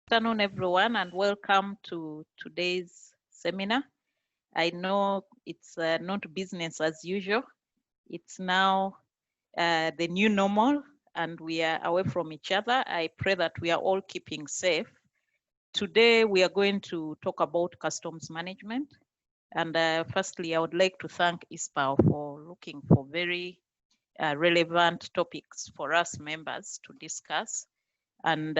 Good afternoon, everyone, and welcome to today's seminar. I know it's not business as usual. It's now the new normal, and we are away from each other. I pray that we are all keeping safe. Today, we are going to talk about customs management. And firstly, I would like to thank ICPAU for looking for very relevant topics for us members to discuss. And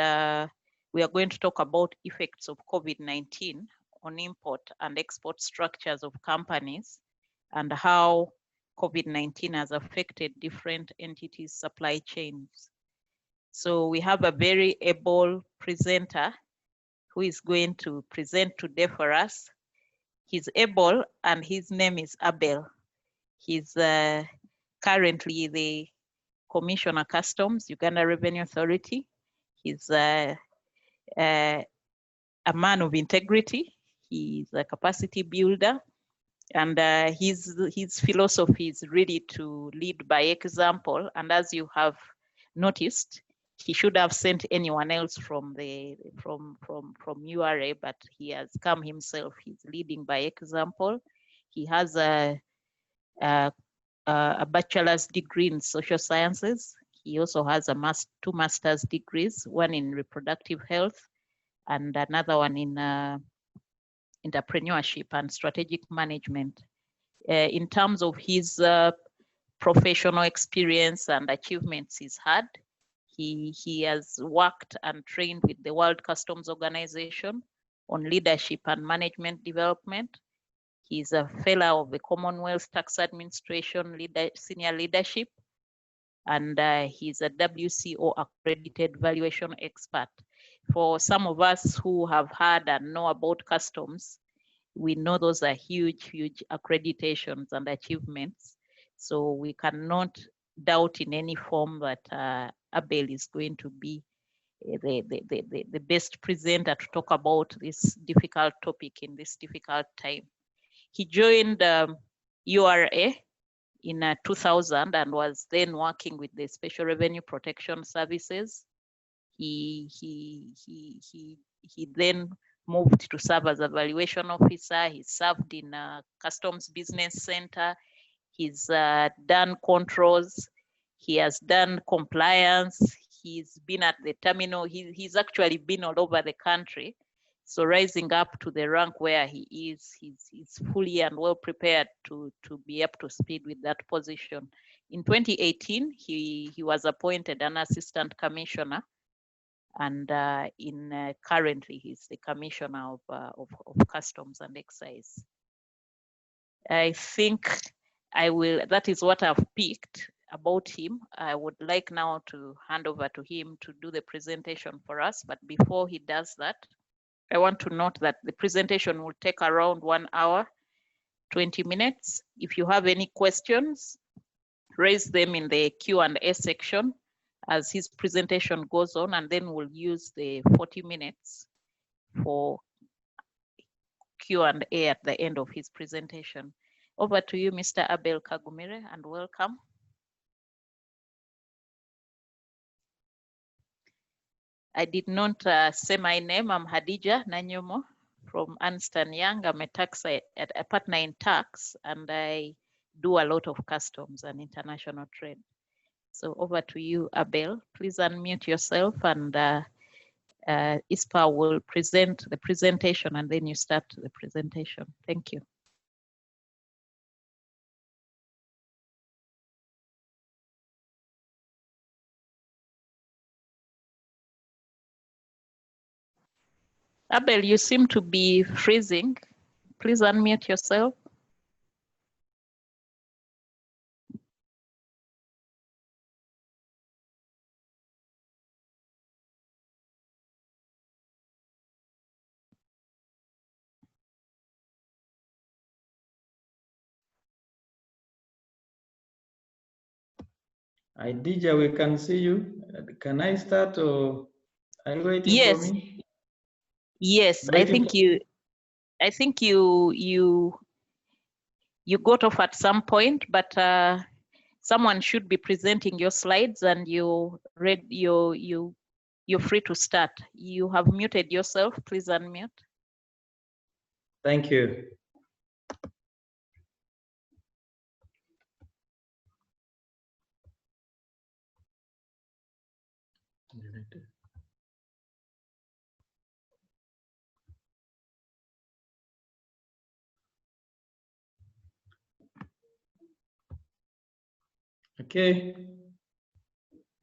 we are going to talk about effects of COVID-19 on import and export structures of companies and how COVID-19 has affected different entities' supply chains. So we have a very able presenter who is going to present today for us. He's able and his name is Abel. He's currently the Commissioner Customs, Uganda Revenue Authority. He's a man of integrity. He's a capacity builder, and his philosophy is really to lead by example. And as you have noticed, he should have sent anyone else from URA, but he has come himself. He's leading by example. He has a bachelor's degree in social sciences. He also has two master's degrees, one in reproductive health and another one in entrepreneurship and strategic management. In terms of his professional experience and achievements he's had, he has worked and trained with the World Customs Organization on leadership and management development. He's a fellow of the Commonwealth Tax Administration Senior Leadership, and he's a WCO accredited valuation expert. For some of us who have heard and know about customs, we know those are huge, huge accreditations and achievements. So we cannot doubt in any form that Abel is going to be the best presenter to talk about this difficult topic in this difficult time. He joined URA in 2000 and was then working with the Special Revenue Protection Services. He then moved to serve as a valuation officer. He served in a customs business center. He's done controls. He has done compliance. He's been at the terminal. He's actually been all over the country. So rising up to the rank where he is, he's fully and well prepared to be up to speed with that position. In 2018, he was appointed an assistant commissioner, and currently he's the commissioner of customs and excise. I think that is what I've picked about him. I would like now to hand over to him to do the presentation for us. But before he does that, I want to note that the presentation will take around 1 hour, 20 minutes. If you have any questions, raise them in the Q&A section as his presentation goes on, and then we'll use the 40 minutes for Q&A at the end of his presentation. Over to you, Mr. Abel Kagumire, and welcome. I did not say my name. I'm Hadija Nanyomo from Ernst & Young. I'm a partner in tax, and I do a lot of customs and international trade. So over to you, Abel. Please unmute yourself, and ICPAU will present the presentation, and then you start the presentation. Thank you. Abel, you seem to be freezing. Please unmute yourself. Idija, we can see you. Can I start, or are you waiting for me? Yes, I think you got off at some point, but someone should be presenting your slides, and you you're free to start. You have muted yourself. Please unmute. Thank you. Okay.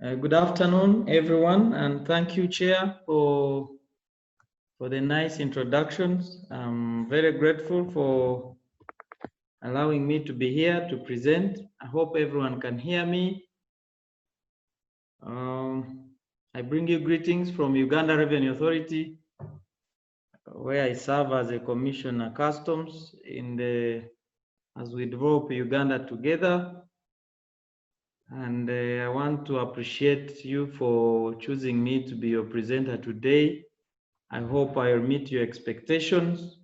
Good afternoon, everyone, and thank you, Chair, for the nice introductions. I'm very grateful for allowing me to be here to present. I hope everyone can hear me. I bring you greetings from Uganda Revenue Authority, where I serve as a Commissioner Customs as we develop Uganda together. And I want to appreciate you for choosing me to be your presenter today. I hope I'll meet your expectations.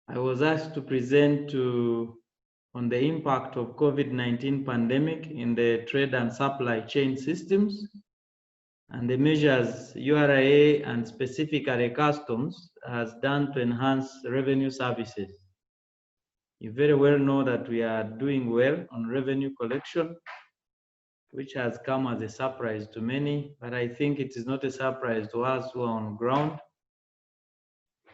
I was asked to present on the impact of COVID-19 pandemic in the trade and supply chain systems and the measures URA and specifically customs has done to enhance revenue services. You very well know that we are doing well on revenue collection, which has come as a surprise to many, but I think it is not a surprise to us who are on ground,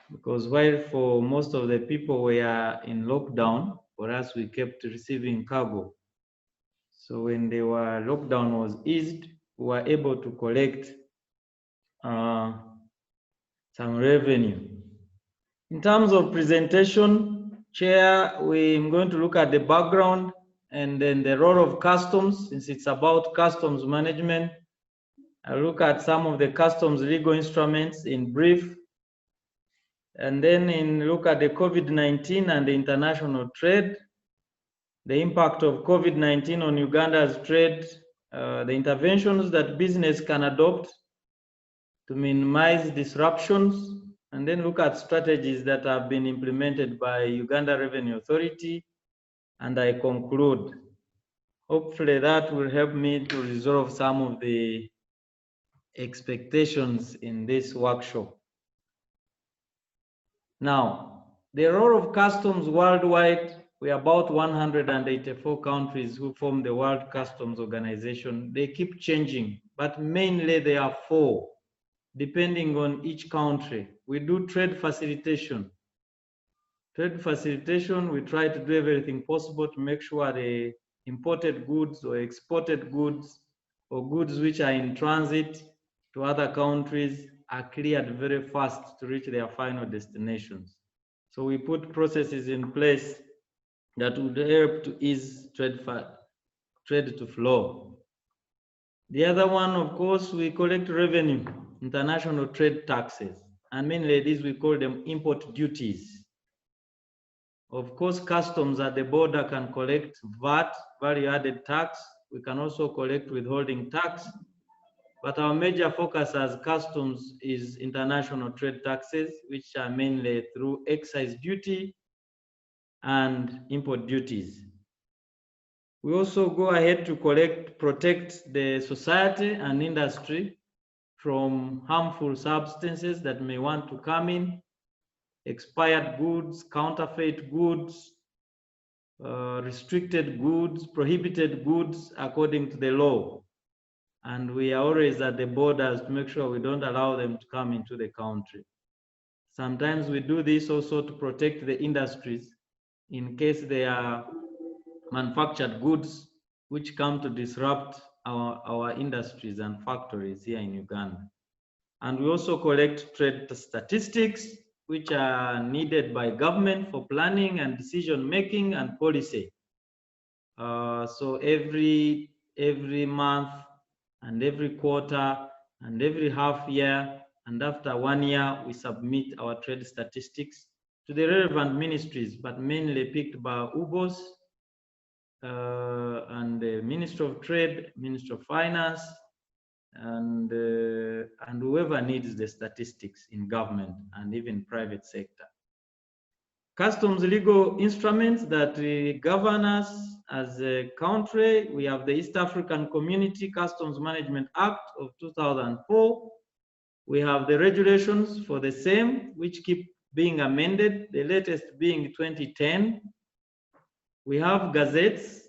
because while for most of the people we are in lockdown, for us we kept receiving cargo. So when the lockdown was eased, we were able to collect some revenue. In terms of presentation, Chair, I'm going to look at the background and then the role of customs, since it's about customs management. I'll look at some of the customs legal instruments in brief, and then look at the COVID-19 and the international trade, the impact of COVID-19 on Uganda's trade, the interventions that business can adopt to minimize disruptions, and then look at strategies that have been implemented by Uganda Revenue Authority, and I conclude. Hopefully that will help me to resolve some of the expectations in this workshop. Now, the role of customs worldwide, we are about 184 countries who form the World Customs Organization. They keep changing, but mainly there are 4, depending on each country. We do trade facilitation. Trade facilitation, we try to do everything possible to make sure the imported goods or exported goods or goods which are in transit to other countries are cleared very fast to reach their final destinations. So we put processes in place that would help to ease trade to flow. The other one, of course, we collect revenue, international trade taxes, and mainly these we call them import duties. Of course, customs at the border can collect VAT, value-added tax. We can also collect withholding tax. But our major focus as customs is international trade taxes, which are mainly through excise duty and import duties. We also go ahead to protect the society and industry from harmful substances that may want to come in, expired goods, counterfeit goods, restricted goods, prohibited goods according to the law. And we are always at the borders to make sure we don't allow them to come into the country. Sometimes we do this also to protect the industries in case they are manufactured goods which come to disrupt our industries and factories here in Uganda. And we also collect trade statistics which are needed by government for planning and decision making and policy. So every month and every quarter and every half year and after 1 year, we submit our trade statistics to the relevant ministries, but mainly picked by UBOS and the Minister of Trade, Minister of Finance, and whoever needs the statistics in government and even private sector. Customs legal instruments that govern us as a country, we have the East African Community Customs Management Act of 2004, We have the regulations for the same, which keep being amended, the latest being 2010. We have gazettes,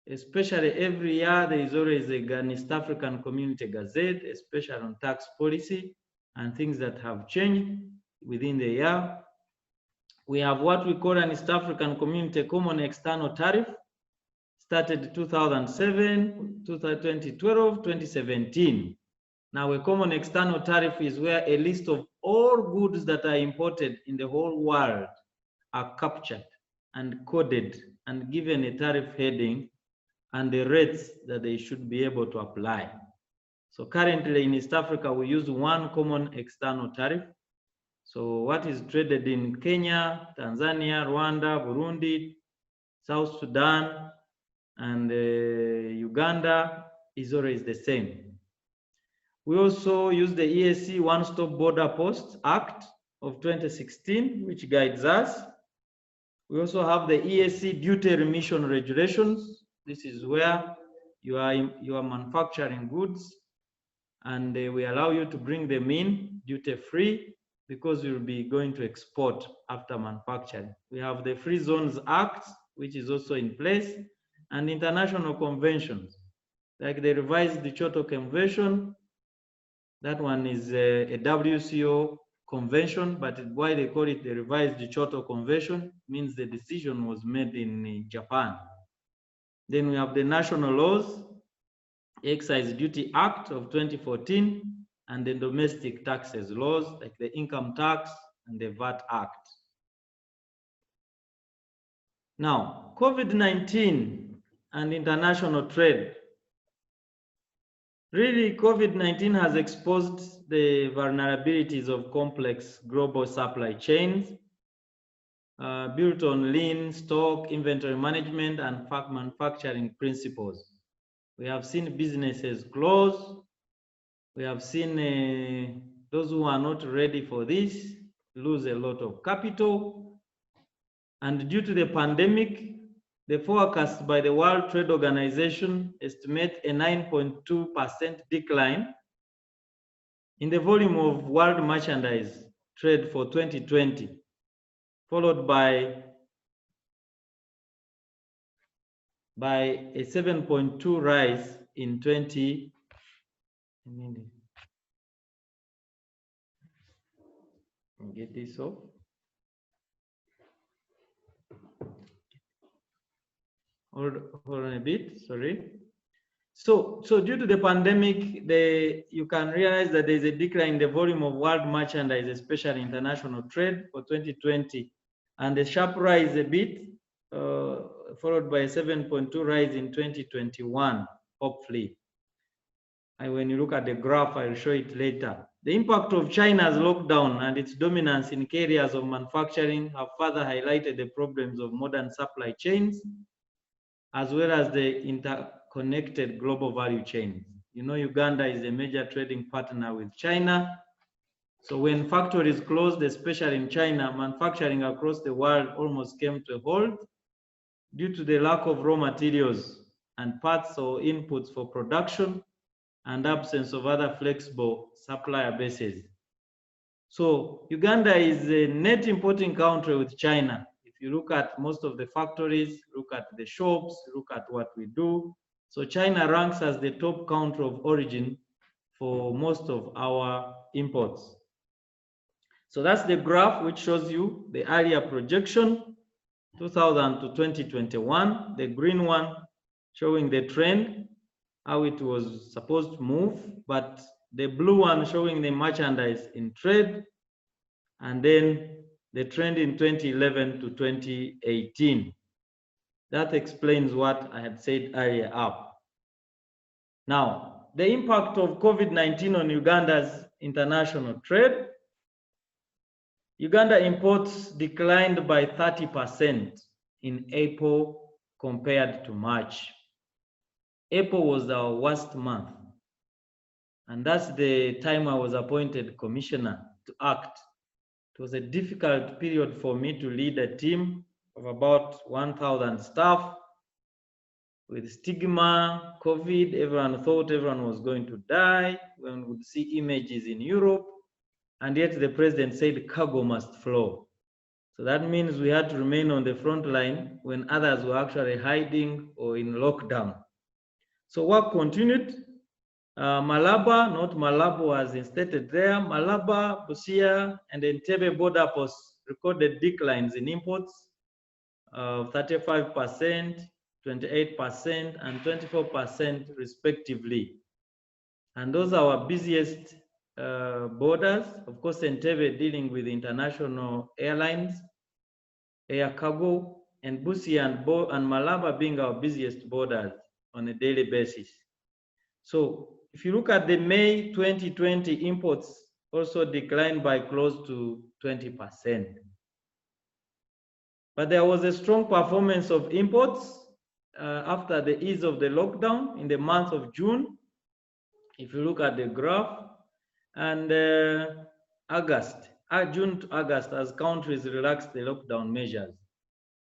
especially every year there is always an East African Community Gazette, especially on tax policy and things that have changed within the year. We have what we call an East African Community Common External Tariff, started 2007, 2012, 2017. Now, a common external tariff is where a list of all goods that are imported in the whole world are captured and coded and given a tariff heading and the rates that they should be able to apply. So currently in East Africa, we use one common external tariff. So what is traded in Kenya, Tanzania, Rwanda, Burundi, South Sudan, and Uganda is always the same. We also use the EAC One-Stop Border Post Act of 2016, which guides us. We also have the EAC Duty Remission Regulations. This is where you are manufacturing goods and we allow you to bring them in duty-free because you'll be going to export after manufacturing. We have the Free Zones Act, which is also in place, and international conventions, like the revised Kyoto Convention. That one is a WCO convention, but why they call it the revised Kyoto Convention means the decision was made in Japan. Then we have the national laws, Excise Duty Act of 2014, and the domestic taxes laws like the income tax and the VAT Act. Now, COVID-19 and international trade. Really, COVID-19 has exposed the vulnerabilities of complex global supply chains built on lean stock, inventory management, and manufacturing principles. We have seen businesses close. We have seen those who are not ready for this lose a lot of capital. And due to the pandemic, the forecast by the World Trade Organization estimate a 9.2% decline in the volume of world merchandise trade for 2020, followed by a 7.2 rise in 20. Get this off. Hold on a bit, sorry. So due to the pandemic, you can realize that there's a decline in the volume of world merchandise, especially international trade for 2020, and a sharp rise a bit, followed by a 7.2 rise in 2021, hopefully. And when you look at the graph, I'll show it later. The impact of China's lockdown and its dominance in key areas of manufacturing have further highlighted the problems of modern supply chains, as well as the interconnected global value chains. You know, Uganda is a major trading partner with China. So when factories closed, especially in China, manufacturing across the world almost came to a halt due to the lack of raw materials and parts or inputs for production and absence of other flexible supplier bases. So Uganda is a net importing country with China. If you look at most of the factories, look at the shops, look at what we do. So China ranks as the top country of origin for most of our imports. So that's the graph which shows you the earlier projection, 2000 to 2021, the green one showing the trend, how it was supposed to move, but the blue one showing the merchandise in trade, and then the trend in 2011 to 2018. That explains what I had said earlier up. Now, the impact of COVID-19 on Uganda's international trade. Uganda imports declined by 30% in April compared to March. April was our worst month. And that's the time I was appointed commissioner to act. It was a difficult period for me to lead a team of about 1,000 staff with stigma, COVID. Everyone thought everyone was going to die. When we would see images in Europe, and yet the president said cargo must flow. So that means we had to remain on the front line when others were actually hiding or in lockdown. So work continued. Malaba, not Malabo as instated there, Malaba, Busia, and Entebbe border posts recorded declines in imports of 35%, 28%, and 24% respectively. And those are our busiest borders. Of course, Entebbe dealing with international airlines, air cargo, and Busia and Malaba being our busiest borders on a daily basis. So if you look at the May 2020 imports also declined by close to 20%. But there was a strong performance of imports after the ease of the lockdown in the month of June. If you look at the graph, and June to August, as countries relaxed the lockdown measures.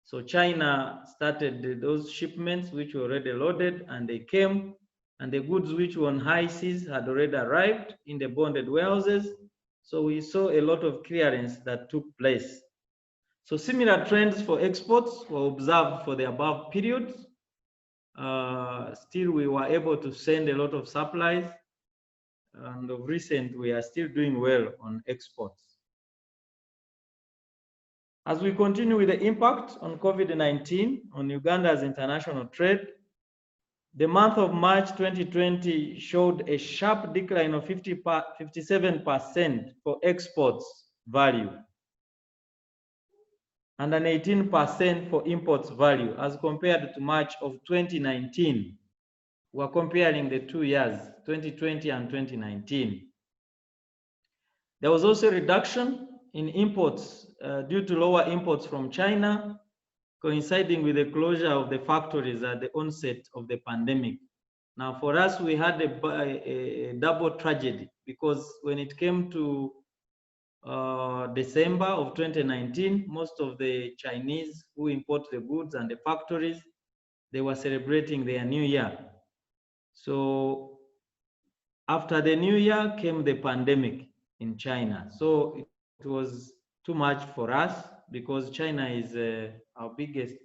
So China started those shipments which were already loaded, and they came, and the goods which were on high seas had already arrived in the bonded warehouses. So we saw a lot of clearance that took place. So similar trends for exports were observed for the above periods. Still, we were able to send a lot of supplies, and of recent, we are still doing well on exports. As we continue with the impact on COVID-19 on Uganda's international trade, the month of March 2020 showed a sharp decline of 57% for exports value and an 18% for imports value as compared to March of 2019. We're comparing the 2 years, 2020 and 2019. There was also a reduction in imports due to lower imports from China, coinciding with the closure of the factories at the onset of the pandemic. Now, for us, we had a double tragedy, because when it came to December of 2019, most of the Chinese who import the goods and the factories, they were celebrating their new year. So after the new year came the pandemic in China. So it was too much for us, because China is our biggest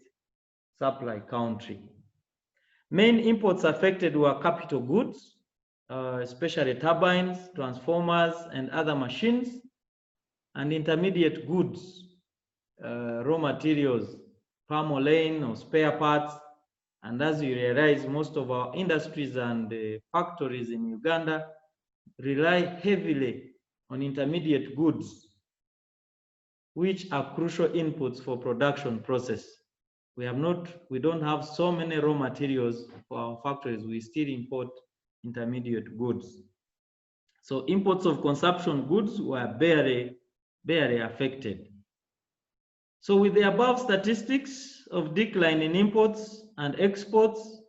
supply country. Main imports affected were capital goods, especially turbines, transformers, and other machines, and intermediate goods, raw materials, palm oil or spare parts. And as you realize, most of our industries and factories in Uganda rely heavily on intermediate goods, which are crucial inputs for production process. We don't have so many raw materials for our factories. We still import intermediate goods. So imports of consumption goods were barely affected. So with the above statistics of decline in imports and exports,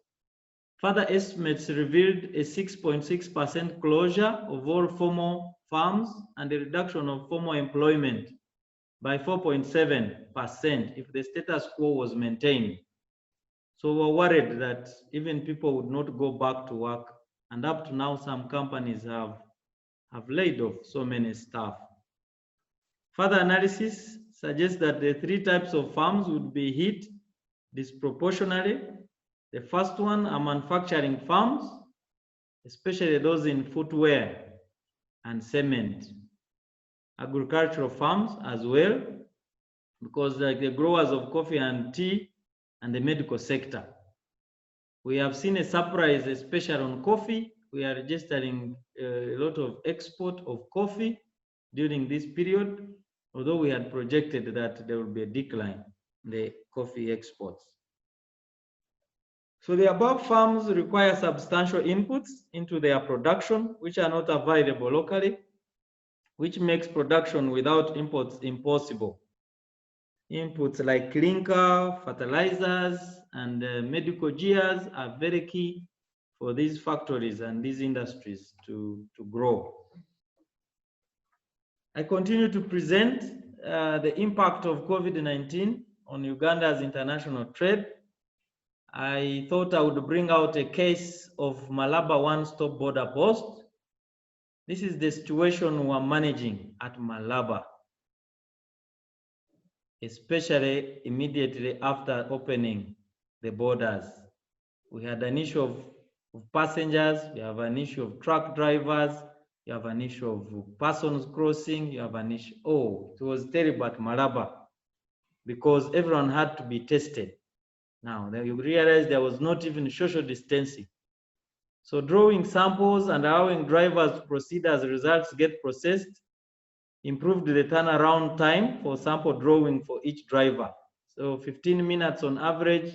further estimates revealed a 6.6% closure of all formal farms and a reduction of formal employment by 4.7% if the status quo was maintained. So we're worried that even people would not go back to work, and up to now some companies have laid off so many staff. Further analysis suggests that the 3 types of farms would be hit disproportionately. The first one are manufacturing farms, especially those in footwear and cement. Agricultural farms as well, because like the growers of coffee and tea and the medical sector. We have seen a surprise, especially on coffee. We are registering a lot of export of coffee during this period, although we had projected that there will be a decline in the coffee exports. So the above farms require substantial inputs into their production, which are not available locally, which makes production without imports impossible. Inputs like clinker, fertilizers, and medical gears are very key for these factories and these industries to grow. I continue to present the impact of COVID-19 on Uganda's international trade. I thought I would bring out a case of Malaba one-stop border post. This is the situation we are managing at Malaba, especially immediately after opening the borders. We had an issue of passengers, we have an issue of truck drivers, you have an issue of persons crossing, you have an issue. Oh, it was terrible at Malaba because everyone had to be tested. Now, you realize there was not even social distancing. So drawing samples and allowing drivers to proceed as results get processed improved the turnaround time for sample drawing for each driver. So 15 minutes on average,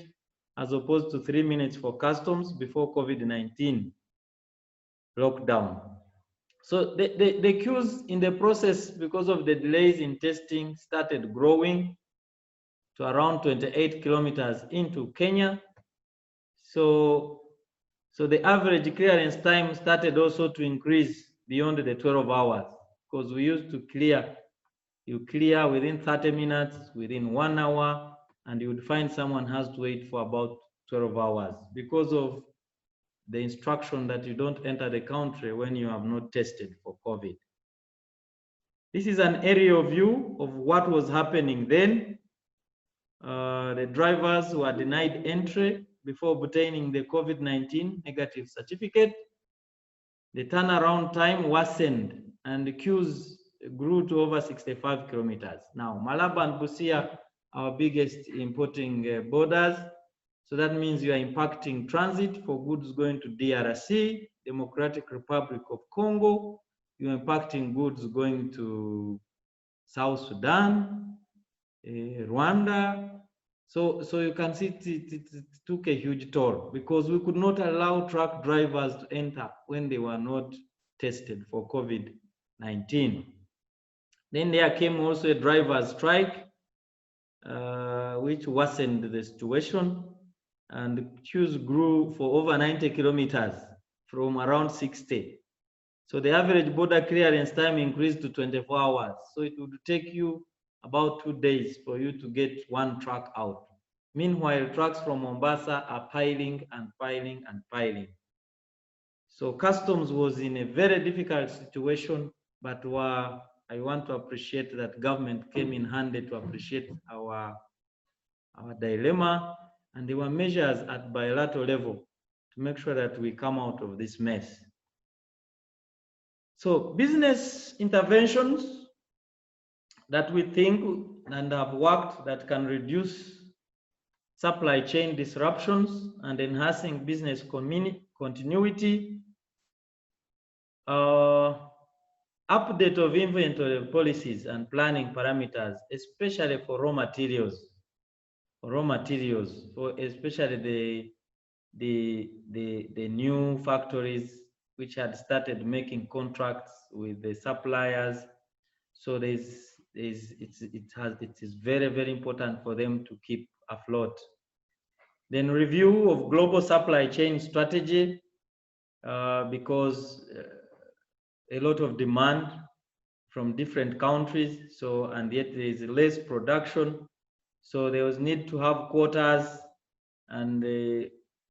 as opposed to 3 minutes for customs before COVID-19 lockdown. So the queues in the process, because of the delays in testing, started growing to around 28 kilometers into Kenya. So the average clearance time started also to increase beyond the 12 hours, because we used to clear, you clear within 30 minutes, within 1 hour, and you would find someone has to wait for about 12 hours because of the instruction that you don't enter the country when you have not tested for COVID. This is an aerial view of what was happening then. The drivers were denied entry before obtaining the COVID-19 negative certificate. The turnaround time worsened and the queues grew to over 65 kilometers. Now, Malaba and Busia, our biggest importing borders. So that means you are impacting transit for goods going to DRC, Democratic Republic of Congo. You're impacting goods going to South Sudan, Rwanda. So you can see it took a huge toll because we could not allow truck drivers to enter when they were not tested for COVID-19. Then there came also a driver's strike, which worsened the situation, and the queues grew for over 90 kilometers from around 60. So the average border clearance time increased to 24 hours. So it would take you about 2 days for you to get one truck out. Meanwhile, trucks from Mombasa are piling and piling and piling. So customs was in a very difficult situation, but I want to appreciate that government came in handy to appreciate our dilemma, and there were measures at bilateral level to make sure that we come out of this mess. So business interventions that we think and have worked that can reduce supply chain disruptions and enhancing business continuity. Update of inventory policies and planning parameters, especially for raw materials. Especially the new factories which had started making contracts with the suppliers. So it is very, very important for them to keep afloat. Then review of global supply chain strategy, because a lot of demand from different countries, so and yet there is less production. So there was need to have quotas, and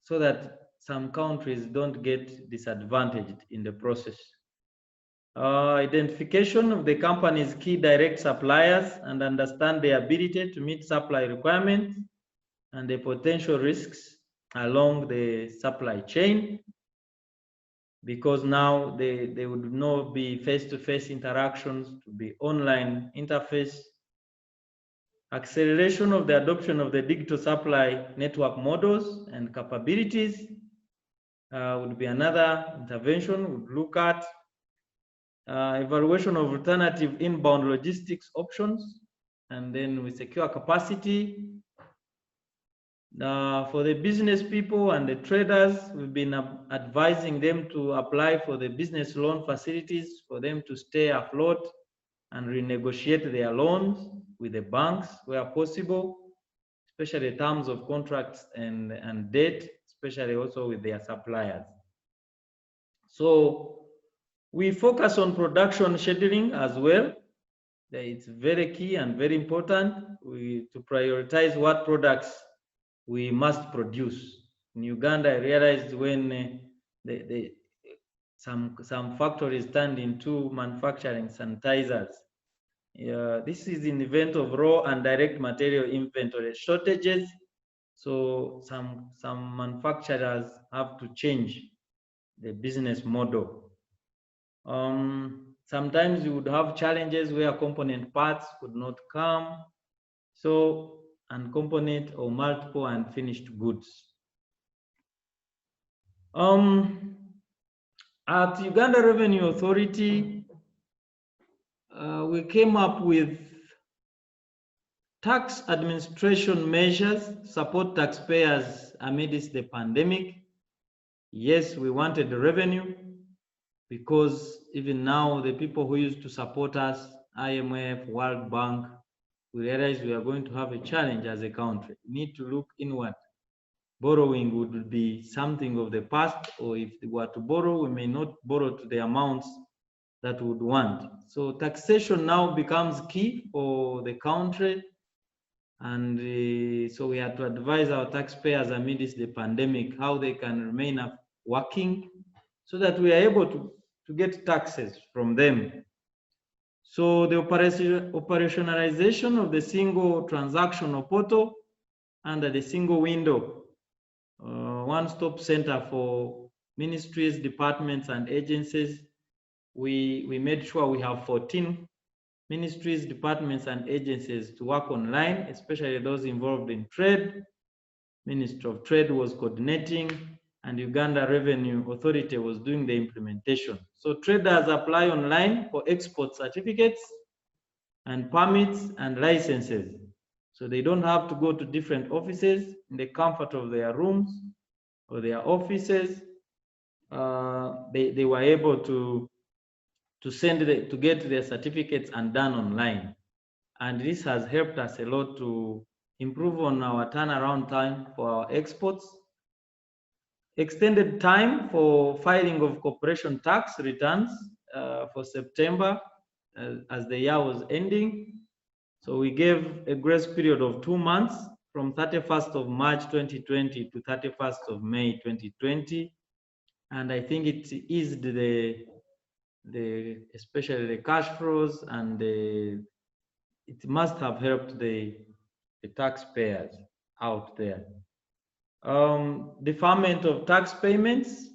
so that some countries don't get disadvantaged in the process. Identification of the company's key direct suppliers and understand their ability to meet supply requirements and the potential risks along the supply chain, because now they would not be face-to-face interactions, to be online interface. Acceleration of the adoption of the digital supply network models and capabilities would be another intervention we'd look at. Evaluation of alternative inbound logistics options, and then we secure capacity. For the business people and the traders, we've been advising them to apply for the business loan facilities for them to stay afloat and renegotiate their loans with the banks where possible, especially terms of contracts and debt, especially also with their suppliers. So we focus on production scheduling as well. It's very key and very important to prioritize what products we must produce. In Uganda, I realized when some factories turned into manufacturing sanitizers. This is in the event of raw and direct material inventory shortages. So some manufacturers have to change the business model. Sometimes you would have challenges where component parts could not come. So, and component or multiple unfinished goods. At Uganda Revenue Authority, we came up with tax administration measures to support taxpayers amidst the pandemic. Yes, we wanted the revenue because even now the people who used to support us, IMF, World Bank, we realized we are going to have a challenge as a country. We need to look inward. Borrowing would be something of the past, or if we were to borrow, we may not borrow to the amounts that we would want. So taxation now becomes key for the country. And so we had to advise our taxpayers amidst the pandemic how they can remain working so that we are able to get taxes from them. So the operationalization of the single transactional portal under the single window, one-stop center for ministries, departments, and agencies. We made sure we have 14 ministries, departments, and agencies to work online, especially those involved in trade. Ministry of Trade was coordinating, and Uganda Revenue Authority was doing the implementation. So traders apply online for export certificates and permits and licenses. So they don't have to go to different offices in the comfort of their rooms or their offices. They were able to get their certificates and done online. And this has helped us a lot to improve on our turnaround time for our exports. Extended time for filing of corporation tax returns for September as the year was ending. So we gave a grace period of 2 months from 31st of March 2020 to 31st of May 2020. And I think it eased especially the cash flows, and it must have helped the taxpayers out there. Deferment of tax payments,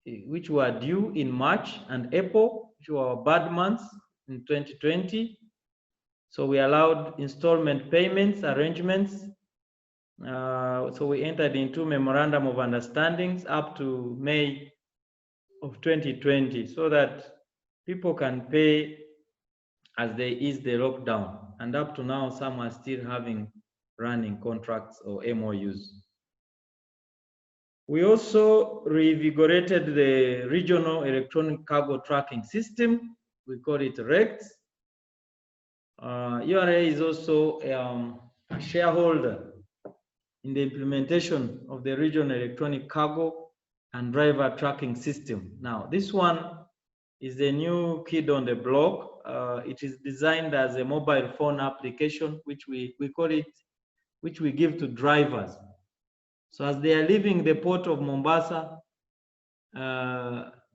which were due in March and April, which were bad months in 2020. So we allowed installment payments arrangements. So we entered into memorandum of understandings up to May of 2020 so that people can pay as they ease the lockdown. And up to now, some are still having running contracts or MOUs. We also reinvigorated the regional electronic cargo tracking system. We call it RECT. URA is also a shareholder in the implementation of the regional electronic cargo and driver tracking system. Now, this one is the new kid on the block. It is designed as a mobile phone application, which we call it, which we give to drivers. So as they are leaving the port of Mombasa,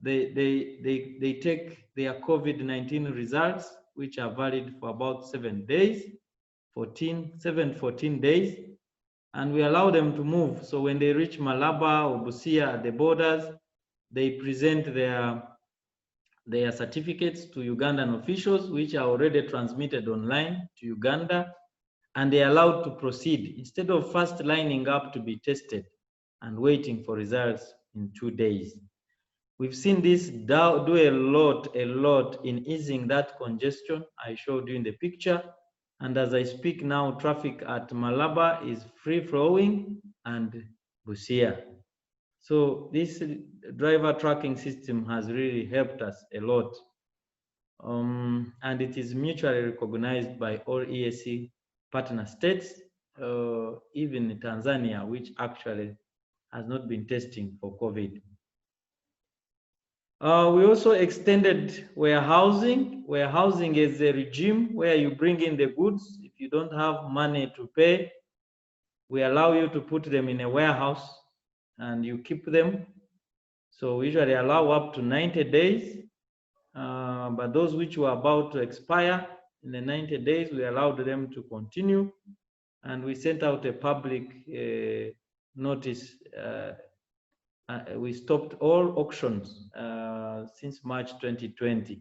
they take their COVID-19 results, which are valid for about 7 days, 14 days, and we allow them to move. So when they reach Malaba or Busia at the borders, they present their certificates to Ugandan officials, which are already transmitted online to Uganda, and they are allowed to proceed instead of first lining up to be tested and waiting for results in 2 days. We've seen this do a lot in easing that congestion I showed you in the picture. And as I speak now, traffic at Malaba is free flowing and Busia. So this driver tracking system has really helped us a lot. And it is mutually recognized by all EAC partner states, even Tanzania, which actually has not been testing for COVID. We also extended warehousing. Warehousing is a regime where you bring in the goods. If you don't have money to pay, we allow you to put them in a warehouse and you keep them. So we usually allow up to 90 days, but those which were about to expire in the 90 days, we allowed them to continue, and we sent out a public notice. We stopped all auctions since March 2020.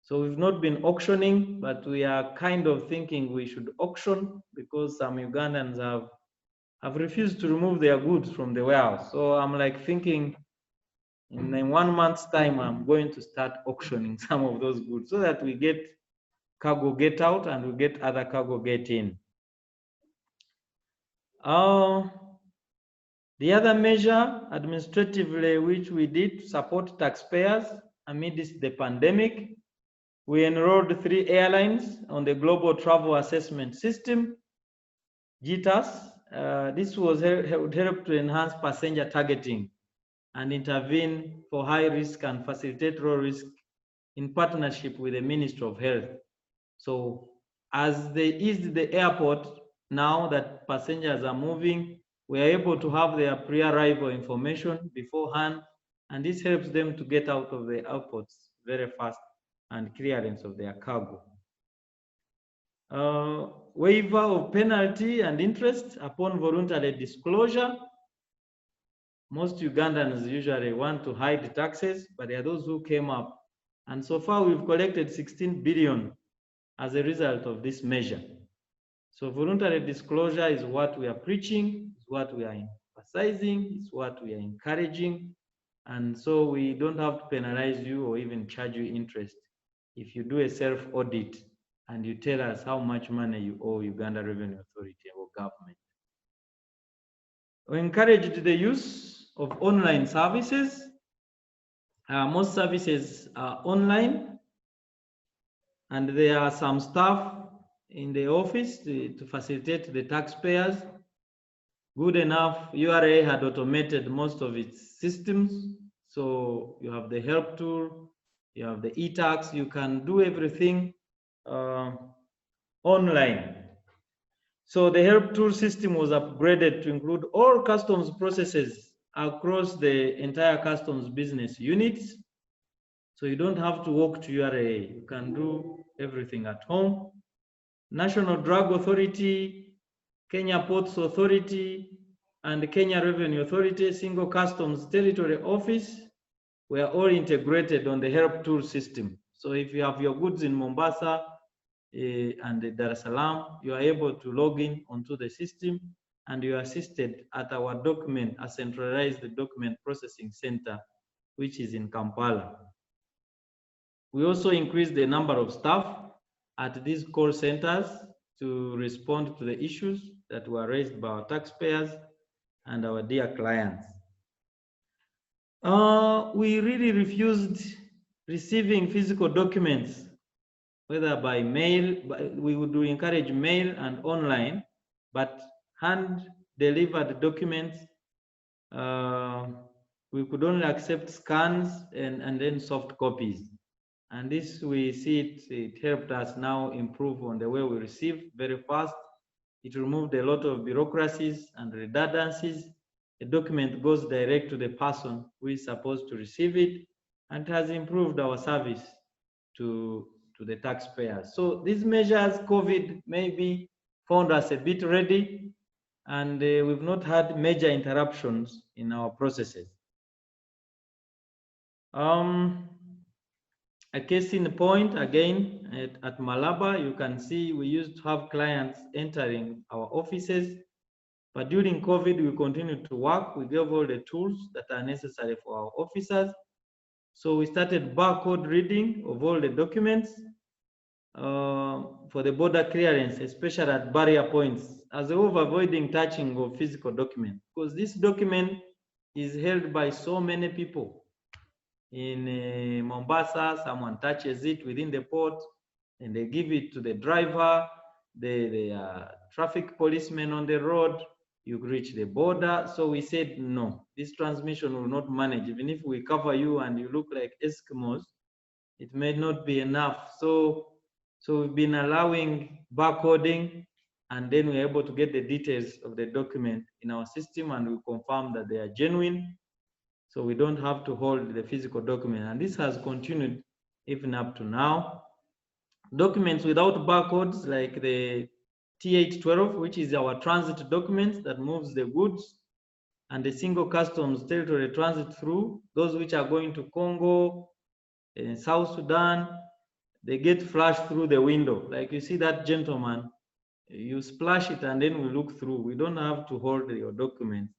So we've not been auctioning, but we are kind of thinking we should auction because some Ugandans have refused to remove their goods from the warehouse. So I'm like thinking in 1 month's time, I'm going to start auctioning some of those goods so that we get cargo get out and we get other cargo get in. The other measure administratively which we did to support taxpayers amidst the pandemic, we enrolled 3 airlines on the Global Travel Assessment System, GTAS. This would help to enhance passenger targeting and intervene for high risk and facilitate low risk in partnership with the Ministry of Health. So as they eased the airport, now that passengers are moving, we are able to have their pre-arrival information beforehand, and this helps them to get out of the airports very fast and clearance of their cargo. Waiver of penalty and interest upon voluntary disclosure. Most Ugandans usually want to hide taxes, but there are those who came up. And so far, we've collected 16 billion as a result of this measure. So voluntary disclosure is what we are preaching, is what we are emphasizing, is what we are encouraging. And so we don't have to penalize you or even charge you interest if you do a self-audit and you tell us how much money you owe Uganda Revenue Authority or government. We encouraged the use of online services. Most services are online, and there are some staff in the office to facilitate the taxpayers. Good enough, URA had automated most of its systems. So you have the help tool, you have the e-tax, you can do everything online. So the help tool system was upgraded to include all customs processes across the entire customs business units. So you don't have to walk to URA, you can do everything at home. National Drug Authority, Kenya Ports Authority, and the Kenya Revenue Authority, Single Customs Territory Office, were all integrated on the help tool system. So if you have your goods in Mombasa and Dar es Salaam, you are able to log in onto the system, and you are assisted at our a centralized document processing center, which is in Kampala. We also increased the number of staff at these call centers to respond to the issues that were raised by our taxpayers and our dear clients. We really refused receiving physical documents, whether by mail. We would encourage mail and online, but hand-delivered documents, we could only accept scans and then soft copies. And this, we see it helped us now improve on the way we receive very fast. It removed a lot of bureaucracies and redundancies. The document goes direct to the person who is supposed to receive it, and has improved our service to the taxpayers. So these measures, COVID maybe found us a bit ready, and we've not had major interruptions in our processes. A case in point, again, at Malaba, you can see we used to have clients entering our offices, but during COVID, we continued to work. We gave all the tools that are necessary for our officers. So we started barcode reading of all the documents for the border clearance, especially at barrier points, as a way of avoiding touching of physical documents, because this document is held by so many people. In Mombasa, someone touches it within the port and they give it to the driver, the traffic policeman on the road. You reach the border. So we said, no, this transmission will not manage. Even if we cover you and you look like Eskimos, it may not be enough. So we've been allowing barcoding, and then we're able to get the details of the document in our system, and we confirm that they are genuine. So we don't have to hold the physical document. And this has continued even up to now. Documents without barcodes like the T812, which is our transit document that moves the goods, and the single customs territory transit through, those which are going to Congo, South Sudan, they get flashed through the window. Like you see that gentleman, you splash it and then we look through. We don't have to hold your documents.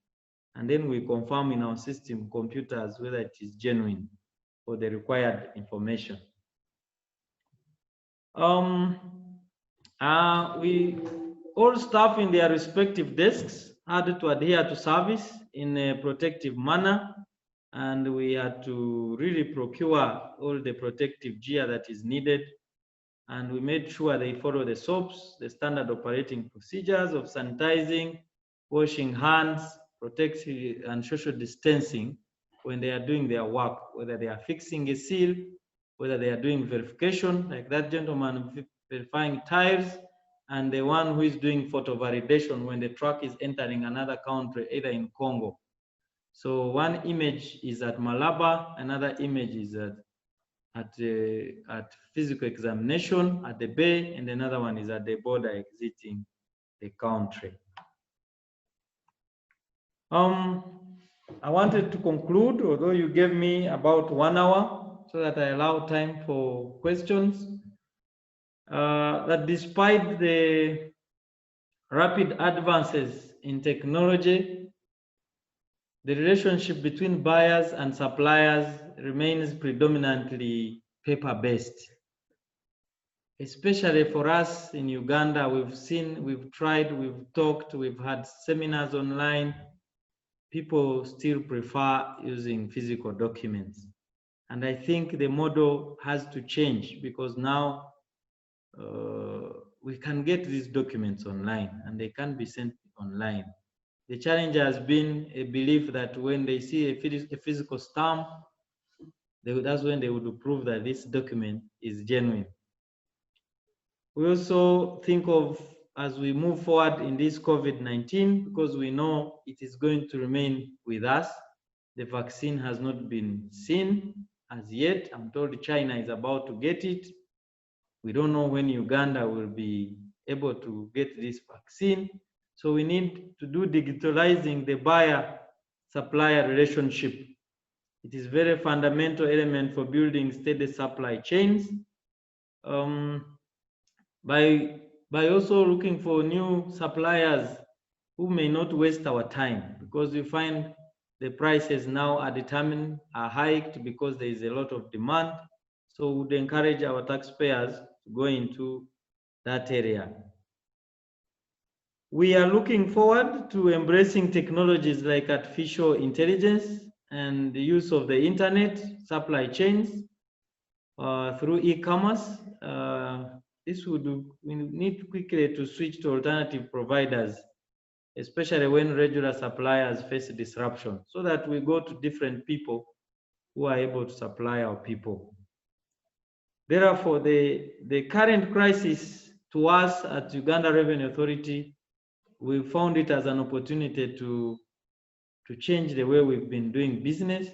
And then we confirm in our system computers whether it is genuine for the required information. We all staff in their respective desks had to adhere to service in a protective manner, and we had to really procure all the protective gear that is needed, and we made sure they follow the SOPs, the standard operating procedures of sanitizing, washing hands, protecting and social distancing when they are doing their work, whether they are fixing a seal, whether they are doing verification, like that gentleman verifying tires, and the one who is doing photo validation when the truck is entering another country, either in Congo. So one image is at Malaba, another image is at physical examination at the bay, and another one is at the border exiting the country. I wanted to conclude, although you gave me about 1 hour, so that I allow time for questions, that despite the rapid advances in technology, the relationship between buyers and suppliers remains predominantly paper-based. Especially for us in Uganda, we've seen, we've tried, we've talked, we've had seminars online. People still prefer using physical documents. And I think the model has to change, because now we can get these documents online and they can be sent online. The challenge has been a belief that when they see a physical stamp, that's when they would prove that this document is genuine. We also think of, as we move forward in this COVID-19, because we know it is going to remain with us. The vaccine has not been seen as yet. I'm told China is about to get it. We don't know when Uganda will be able to get this vaccine. So we need to do digitalizing the buyer-supplier relationship. It is a very fundamental element for building steady supply chains. By also looking for new suppliers who may not waste our time, because we find the prices now are hiked because there is a lot of demand. So we would encourage our taxpayers to go into that area. We are looking forward to embracing technologies like artificial intelligence and the use of the internet, supply chains, through e-commerce. We need quickly to switch to alternative providers, especially when regular suppliers face disruption, so that we go to different people who are able to supply our people. Therefore, the current crisis to us at Uganda Revenue Authority, we found it as an opportunity to change the way we've been doing business.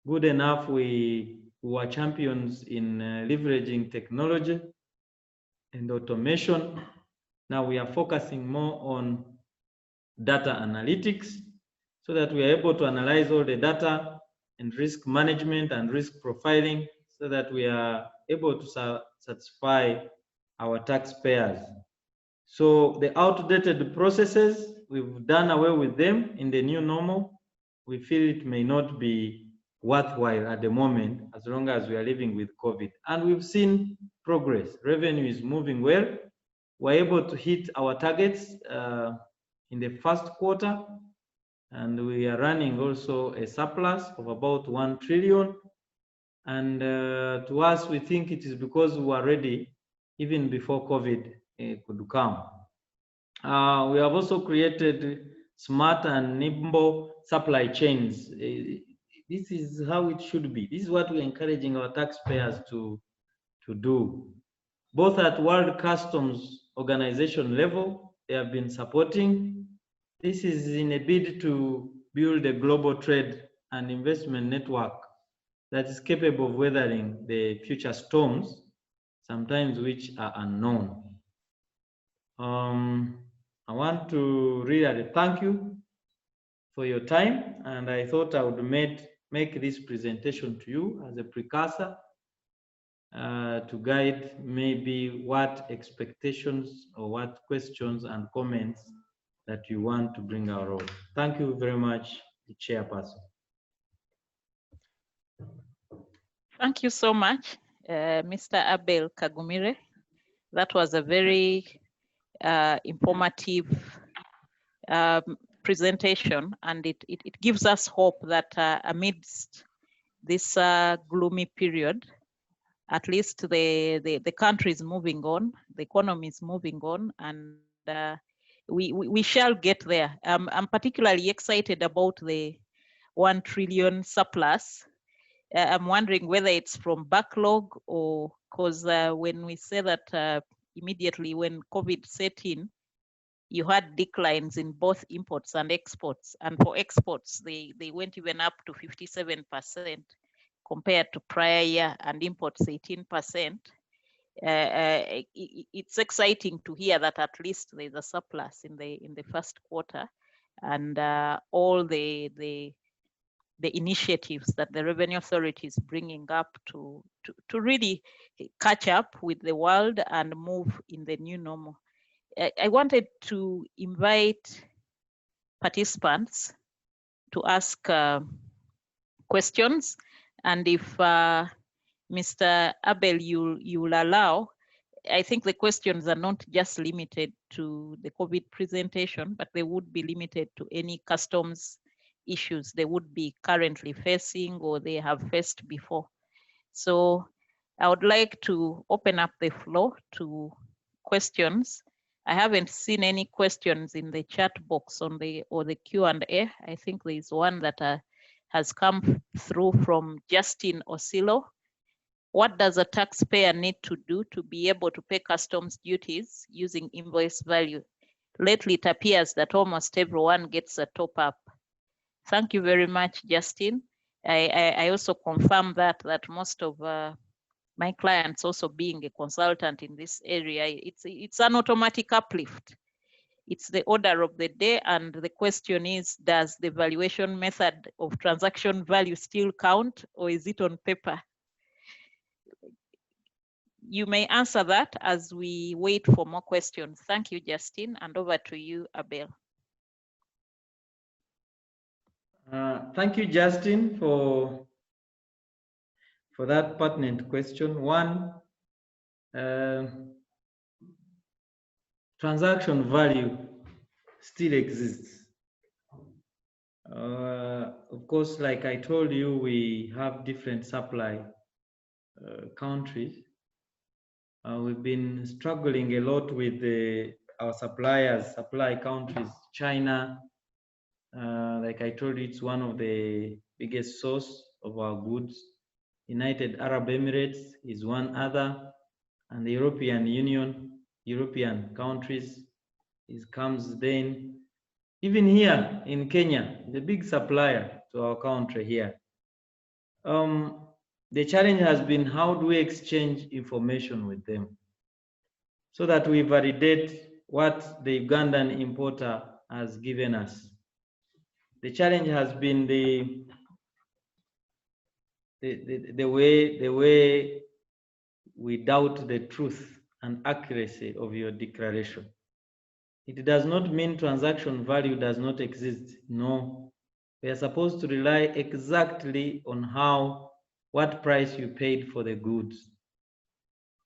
Good enough, we were champions in leveraging technology and automation. Now we are focusing more on data analytics, so that we are able to analyze all the data and risk management and risk profiling, so that we are able to satisfy our taxpayers. So the outdated processes, we've done away with them in the new normal. We feel it may not be worthwhile at the moment, as long as we are living with COVID. And we've seen progress. Revenue is moving well. We're able to hit our targets in the first quarter, and we are running also a surplus of about 1 trillion. And to us, we think it is because we were ready even before COVID could come. We have also created smart and nimble supply chains. This is how it should be. This is what we're encouraging our taxpayers to do. Both at World Customs Organization level, they have been supporting. This is in a bid to build a global trade an investment network that is capable of weathering the future storms, sometimes which are unknown. I want to really thank you for your time, and I thought I would make this presentation to you as a precursor to guide maybe what expectations or what questions and comments that you want to bring our role. Thank you very much, the chairperson. Thank you so much, Mr. Abel Kagumire. That was a very informative presentation, and it gives us hope that amidst this gloomy period, at least the country is moving on, the economy is moving on, and we shall get there. I'm particularly excited about the 1 trillion surplus. I'm wondering whether it's from backlog or because when we say that immediately when COVID set in, you had declines in both imports and exports. And for exports, they went even up to 57% compared to prior year, and imports 18%. It's exciting to hear that at least there's a surplus in the first quarter, and all the initiatives that the Revenue Authority is bringing up to really catch up with the world and move in the new normal. I wanted to invite participants to ask questions, and if Mr. Abel, you'll allow, I think the questions are not just limited to the COVID presentation, but they would be limited to any customs issues they would be currently facing or they have faced before. So I would like to open up the floor to questions. I haven't seen any questions in the chat box or the Q&A. I think there is one that has come through from Justin Osilo. What does a taxpayer need to do to be able to pay customs duties using invoice value? Lately, it appears that almost everyone gets a top up. Thank you very much, Justin. I also confirm that most of my clients, also being a consultant in this area, it's an automatic uplift. It's the order of the day, and the question is, does the valuation method of transaction value still count, or is it on paper? You may answer that as we wait for more questions. Thank you, Justin, and over to you, Abel. Thank you, Justin, for that pertinent question. One, transaction value still exists. Of course, like I told you, we have different supply countries. We've been struggling a lot with our supply countries. China, like I told you, it's one of the biggest source of our goods. United Arab Emirates is one other, and the European Union, European countries comes then. Even here in Kenya, the big supplier to our country here. The challenge has been, how do we exchange information with them so that we validate what the Ugandan importer has given us? The challenge has been the way we doubt the truth and accuracy of your declaration. It does not mean transaction value does not exist. No, we are supposed to rely exactly on what price you paid for the goods.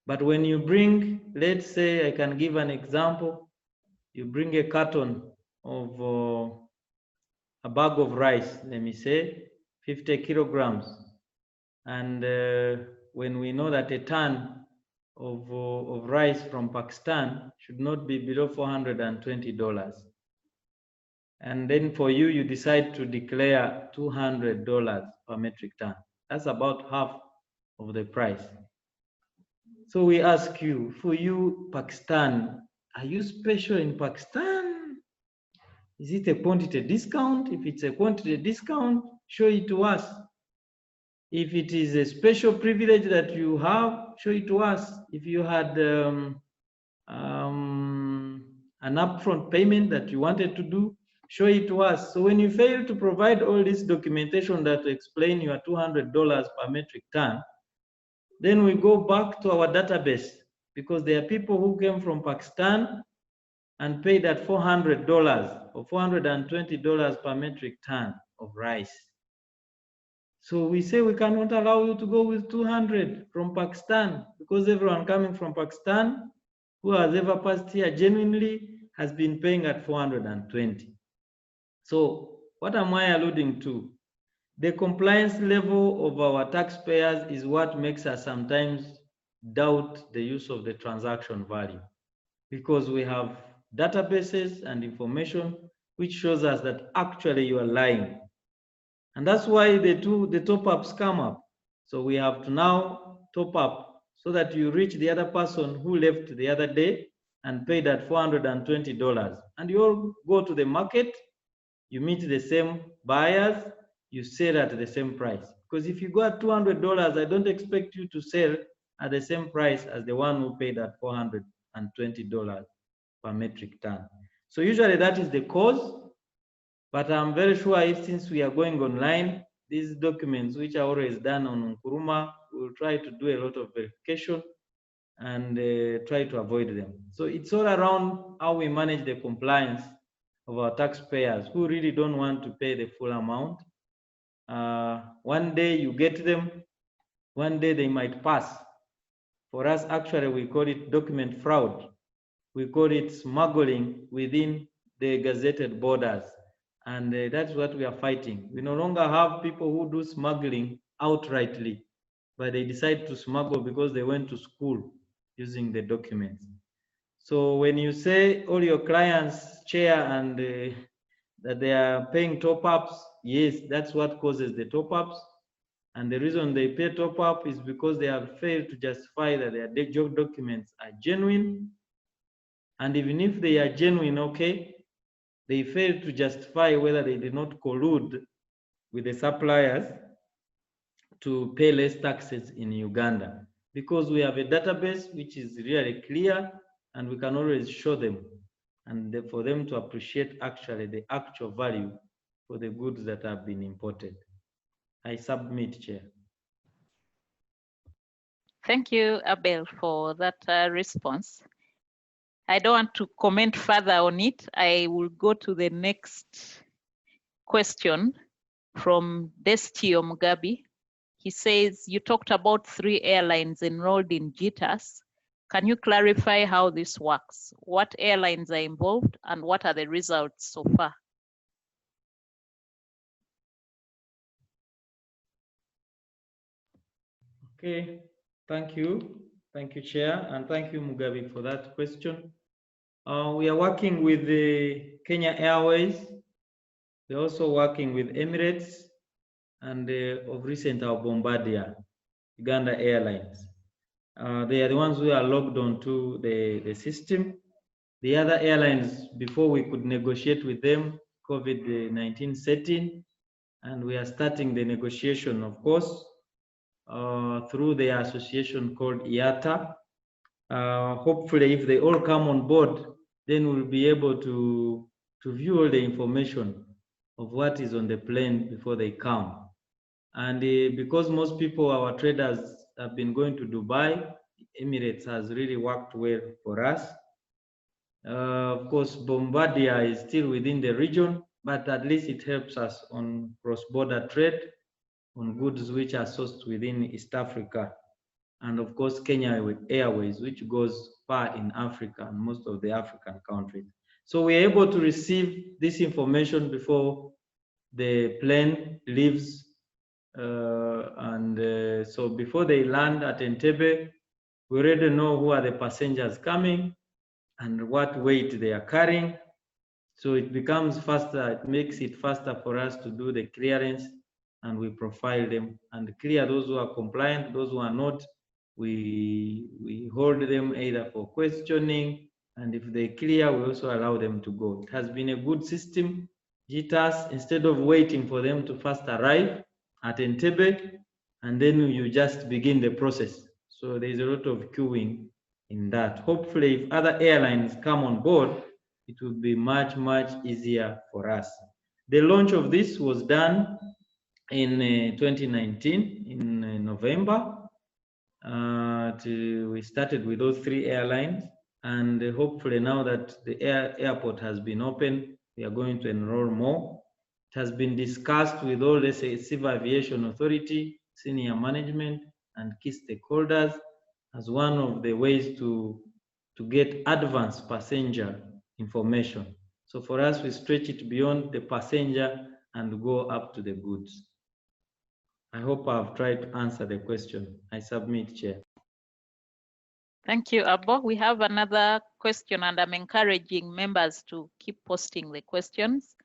But when you bring, let's say, I can give an example, you bring a carton of a bag of rice, let me say, 50 kilograms. And when we know that a ton of rice from Pakistan should not be below $420. And then for you, you decide to declare $200 per metric ton. That's about half of the price. So we ask you, for you, Pakistan, are you special in Pakistan? Is it a quantity discount? If it's a quantity discount, show it to us. If it is a special privilege that you have, show it to us. If you had an upfront payment that you wanted to do, show it to us. So when you fail to provide all this documentation that explain your $200 per metric ton, then we go back to our database, because there are people who came from Pakistan and paid that $400 or $420 per metric ton of rice. So we say we cannot allow you to go with 200 from Pakistan, because everyone coming from Pakistan who has ever passed here genuinely has been paying at 420. So what am I alluding to? The compliance level of our taxpayers is what makes us sometimes doubt the use of the transaction value, because we have databases and information which shows us that actually you are lying. And that's why the top-ups come up. So we have to now top up so that you reach the other person who left the other day and paid that $420. And you all go to the market, you meet the same buyers, you sell at the same price. Because if you go at $200, I don't expect you to sell at the same price as the one who paid at $420 per metric ton. So usually that is the cause. But I'm very sure if, since we are going online, these documents which are always done on Nkuruma, we'll try to do a lot of verification and try to avoid them. So it's all around how we manage the compliance of our taxpayers who really don't want to pay the full amount. One day you get them, one day they might pass. For us, actually, we call it document fraud. We call it smuggling within the gazetted borders. And that's what we are fighting. We no longer have people who do smuggling outrightly, but they decide to smuggle because they went to school using the documents. So when you say all your clients share and that they are paying top-ups, yes, that's what causes the top-ups. And the reason they pay top-up is because they have failed to justify that their job documents are genuine. And even if they are genuine, okay, they fail to justify whether they did not collude with the suppliers to pay less taxes in Uganda, because we have a database which is really clear and we can always show them, and for them to appreciate actually the actual value for the goods that have been imported. I submit, Chair. Thank you, Abel, for that response. I don't want to comment further on it. I will go to the next question from Destio Mugabe. He says, you talked about 3 airlines enrolled in JITAS. Can you clarify how this works? What airlines are involved and what are the results so far? Okay, thank you. Thank you, Chair, and thank you, Mugabe, for that question. We are working with the Kenya Airways. We're also working with Emirates and of recent our Bombardier, Uganda Airlines. They are the ones who are logged onto the system. The other airlines, before we could negotiate with them, COVID-19 set in, and we are starting the negotiation, of course, through the association called IATA. Hopefully, if they all come on board, then we'll be able to view all the information of what is on the plane before they come. And because most people, our traders, have been going to Dubai, Emirates has really worked well for us. Of course, Bombardier is still within the region, but at least it helps us on cross-border trade, on goods which are sourced within East Africa. And of course, Kenya Airways, which goes far in Africa and most of the African countries. So we're able to receive this information before the plane leaves. So before they land at Entebbe, we already know who are the passengers coming and what weight they are carrying. So it becomes faster, it makes it faster for us to do the clearance, and we profile them and clear those who are compliant. Those who are not, we hold them either for questioning, and if they clear, we also allow them to go. It has been a good system, JITAS, instead of waiting for them to first arrive at Entebbe, and then you just begin the process. So there's a lot of queuing in that. Hopefully, if other airlines come on board, it will be much, much easier for us. The launch of this was done in 2019, in November. We started with those 3 airlines, and hopefully now that the airport has been open, we are going to enroll more. It has been discussed with all the Civil Aviation Authority, senior management, and key stakeholders as one of the ways to get advanced passenger information. So for us, we stretch it beyond the passenger and go up to the goods. I hope I've tried to answer the question. I submit, Chair. Thank you, Abo. We have another question, and I'm encouraging members to keep posting the questions.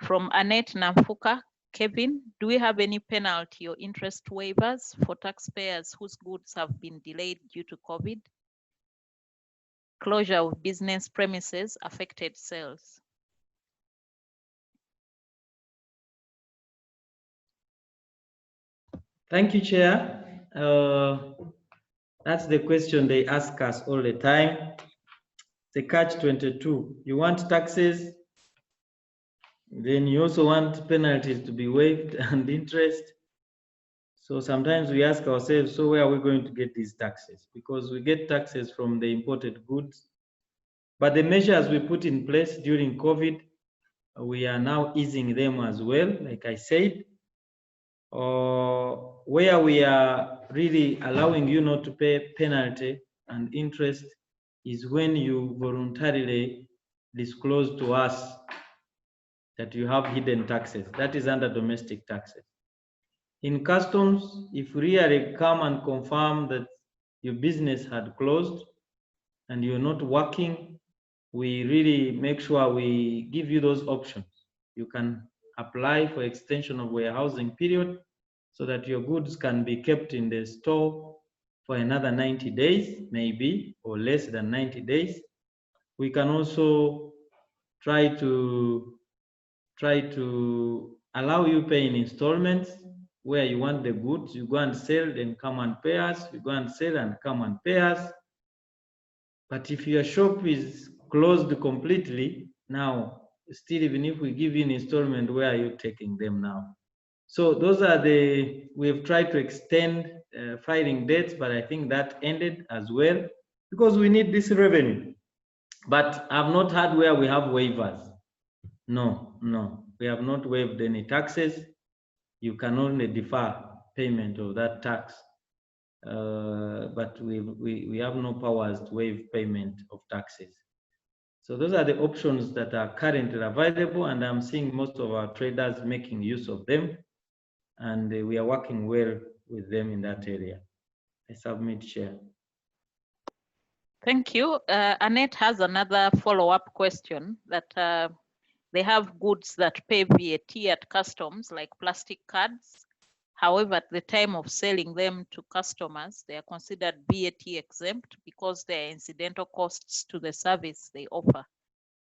From Annette Namfuka. Kevin, do we have any penalty or interest waivers for taxpayers whose goods have been delayed due to COVID? Closure of business premises affected sales. Thank you, Chair. That's the question they ask us all the time. It's a catch-22. You want taxes, then you also want penalties to be waived and interest. So sometimes we ask ourselves, so where are we going to get these taxes? Because we get taxes from the imported goods. But the measures we put in place during COVID, we are now easing them as well, like I said. Where we are really allowing you not to pay penalty and interest is when you voluntarily disclose to us that you have hidden taxes. That is under domestic taxes. In customs, if we really come and confirm that your business had closed and you're not working, we really make sure we give you those options. You can apply for extension of warehousing period so that your goods can be kept in the store for another 90 days, maybe, or less than 90 days. We can also try to allow you pay in installments where you want the goods, you go and sell, then come and pay us, you go and sell and come and pay us. But if your shop is closed completely, now, still, even if we give you an installment, where are you taking them now? So those are we've tried to extend filing dates, but I think that ended as well because we need this revenue. But I've not had where we have waivers. No, we have not waived any taxes. You can only defer payment of that tax. But we have no powers to waive payment of taxes. So those are the options that are currently available, and I'm seeing most of our traders making use of them, and we are working well with them in that area. I submit, Chair. Thank you. Annette has another follow-up question that they have goods that pay VAT at customs, like plastic cards. However, at the time of selling them to customers, they are considered VAT exempt because they are incidental costs to the service they offer.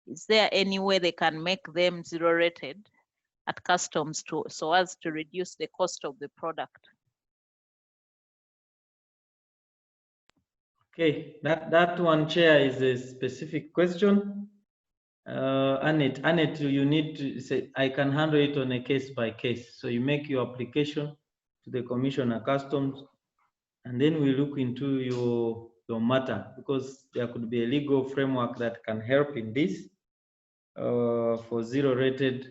Is there any way they can make them zero rated at customs so as to reduce the cost of the product? Okay, that one, Chair, is a specific question. Annette, you need to say, I can handle it on a case by case. So you make your application to the Commissioner Customs, and then we look into your matter, because there could be a legal framework that can help in this for zero rated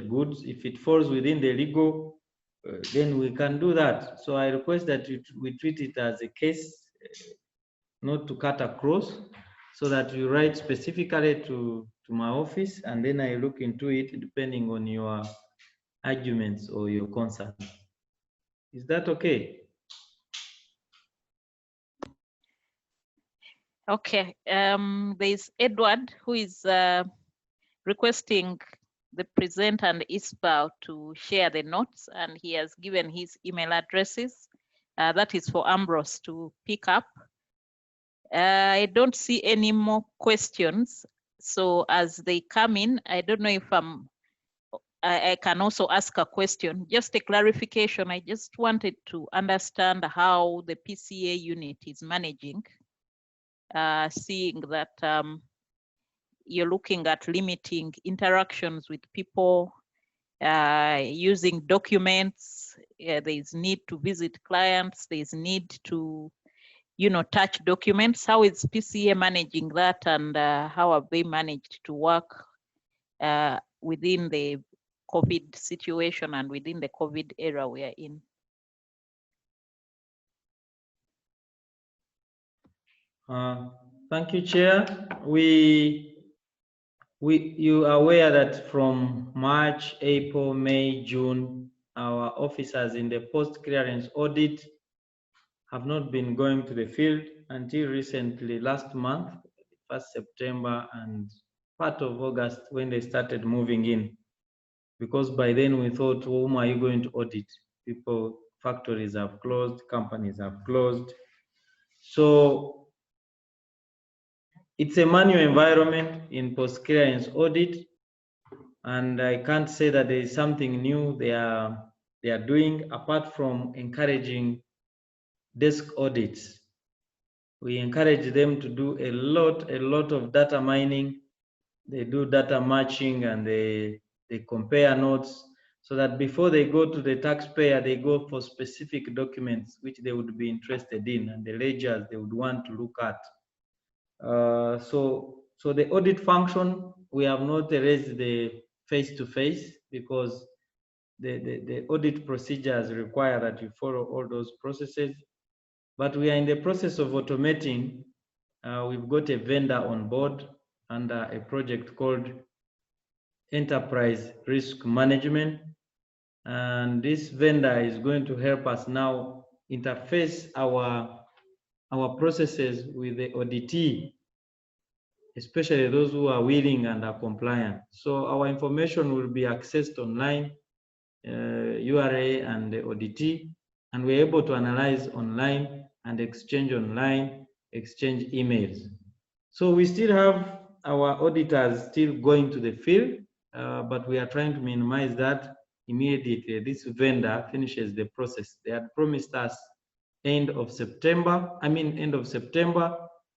goods. If it falls within the legal, then we can do that. So I request that we treat it as a case, not to cut across, so that you write specifically to my office, and then I look into it depending on your arguments or your concerns. Is that okay? Okay. There's Edward who is requesting the presenter and ICPAU to share the notes, and he has given his email addresses. That is for Ambrose to pick up. I don't see any more questions. So as they come in, I don't know if I can also ask a question, just a clarification. I just wanted to understand how the PCA unit is managing, seeing that you're looking at limiting interactions with people, using documents. There's need to visit clients. There's need to, touch documents. How is PCA managing that, and how have they managed to work within the COVID situation and within the COVID era we are in? Thank you, Chair. You are aware that from March, April, May, June, our officers in the post-clearance audit have not been going to the field until recently, last month, 1st September and part of August, when they started moving in. Because by then we thought, whom are you going to audit? People, factories have closed, companies have closed. So it's a manual environment in post-clearance audit, and I can't say that there is something new they are doing apart from encouraging desk audits. We encourage them to do a lot of data mining. They do data matching and they compare notes so that before they go to the taxpayer, they go for specific documents which they would be interested in and the ledgers they would want to look at. So the audit function, we have not erased the face-to-face because the audit procedures require that you follow all those processes. But we are in the process of automating. We've got a vendor on board under a project called Enterprise Risk Management. And this vendor is going to help us now interface our processes with the auditee, especially those who are willing and are compliant. So our information will be accessed online, URA and the auditee, and we're able to analyze online and exchange online, exchange emails. So we still have our auditors still going to the field, but we are trying to minimize that immediately this vendor finishes the process. They had promised us end of September,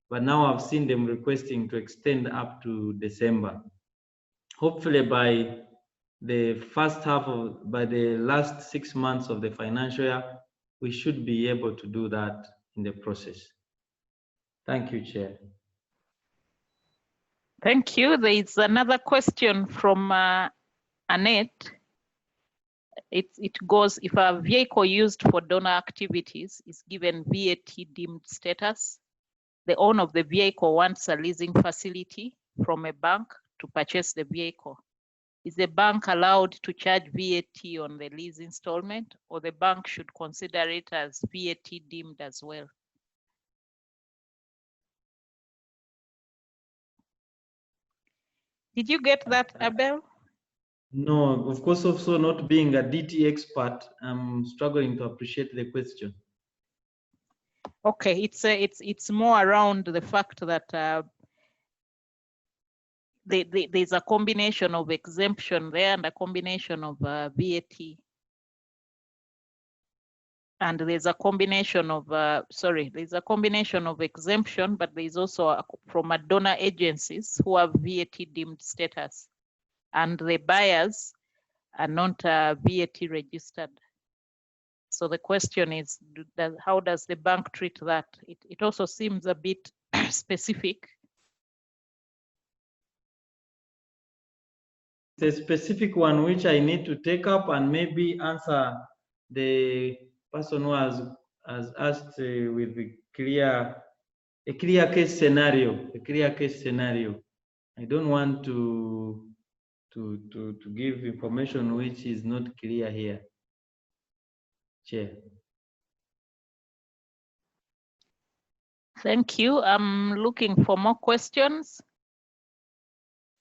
but now I've seen them requesting to extend up to December. Hopefully by the by the last 6 months of the financial year, we should be able to do that in the process. Thank you, Chair. Thank you. There is another question from Annette. It goes, if a vehicle used for donor activities is given VAT deemed status, the owner of the vehicle wants a leasing facility from a bank to purchase the vehicle. Is the bank allowed to charge VAT on the lease installment, or the bank should consider it as VAT deemed as well? Did you get that, Abel? No, of course, also not being a DT expert, I'm struggling to appreciate the question. Okay, it's more around the fact that there's a combination of exemption there and a combination of VAT. And there's a combination of, there's a combination of exemption, but there's also from a donor agencies who have VAT deemed status, and the buyers are not VAT registered. So the question is, how does the bank treat that? It also seems a bit specific. It's a specific one which I need to take up and maybe answer the person who has asked with a clear case scenario, I don't want to give information which is not clear here, Chair. Thank you. I'm looking for more questions.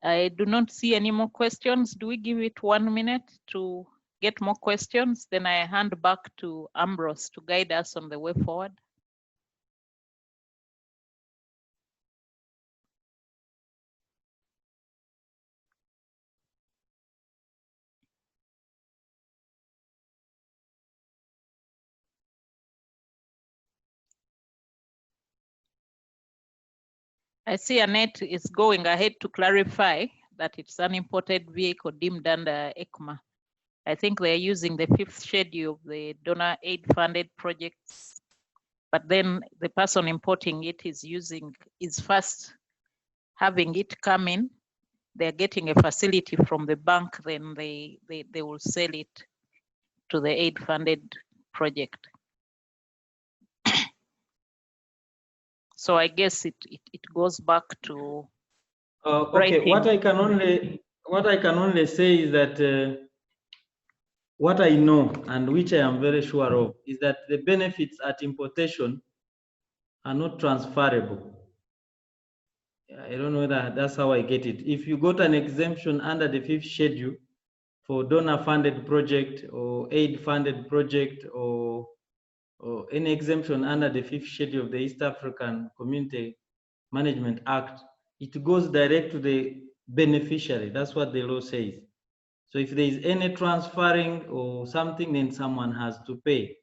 I do not see any more questions. Do we give it 1 minute to get more questions? Then I hand back to Ambrose to guide us on the way forward. I see Annette is going ahead to clarify that it's an imported vehicle deemed under ECMA. I think they're using the 5th schedule of the donor aid funded projects, but then the person importing it is first having it come in. They're getting a facility from the bank, then they will sell it to the aid funded project. So I guess it goes back to okay. What I can only say is that what I know and which I am very sure of is that the benefits at importation are not transferable. I don't know whether that's how I get it. If you got an exemption under the 5th schedule for donor funded project or aid funded project or any exemption under the 5th schedule of the East African Community Management Act, it goes direct to the beneficiary. That's what the law says. So if there is any transferring or something, then someone has to pay.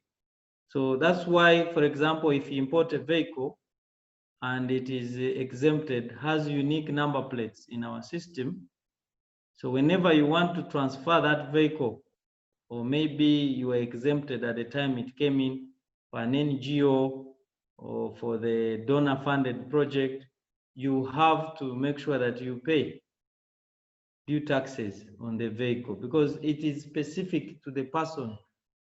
So that's why, for example, if you import a vehicle and it is exempted, has unique number plates in our system. So whenever you want to transfer that vehicle, or maybe you were exempted at the time it came in for an NGO or for the donor funded project, you have to make sure that you pay due taxes on the vehicle because it is specific to the person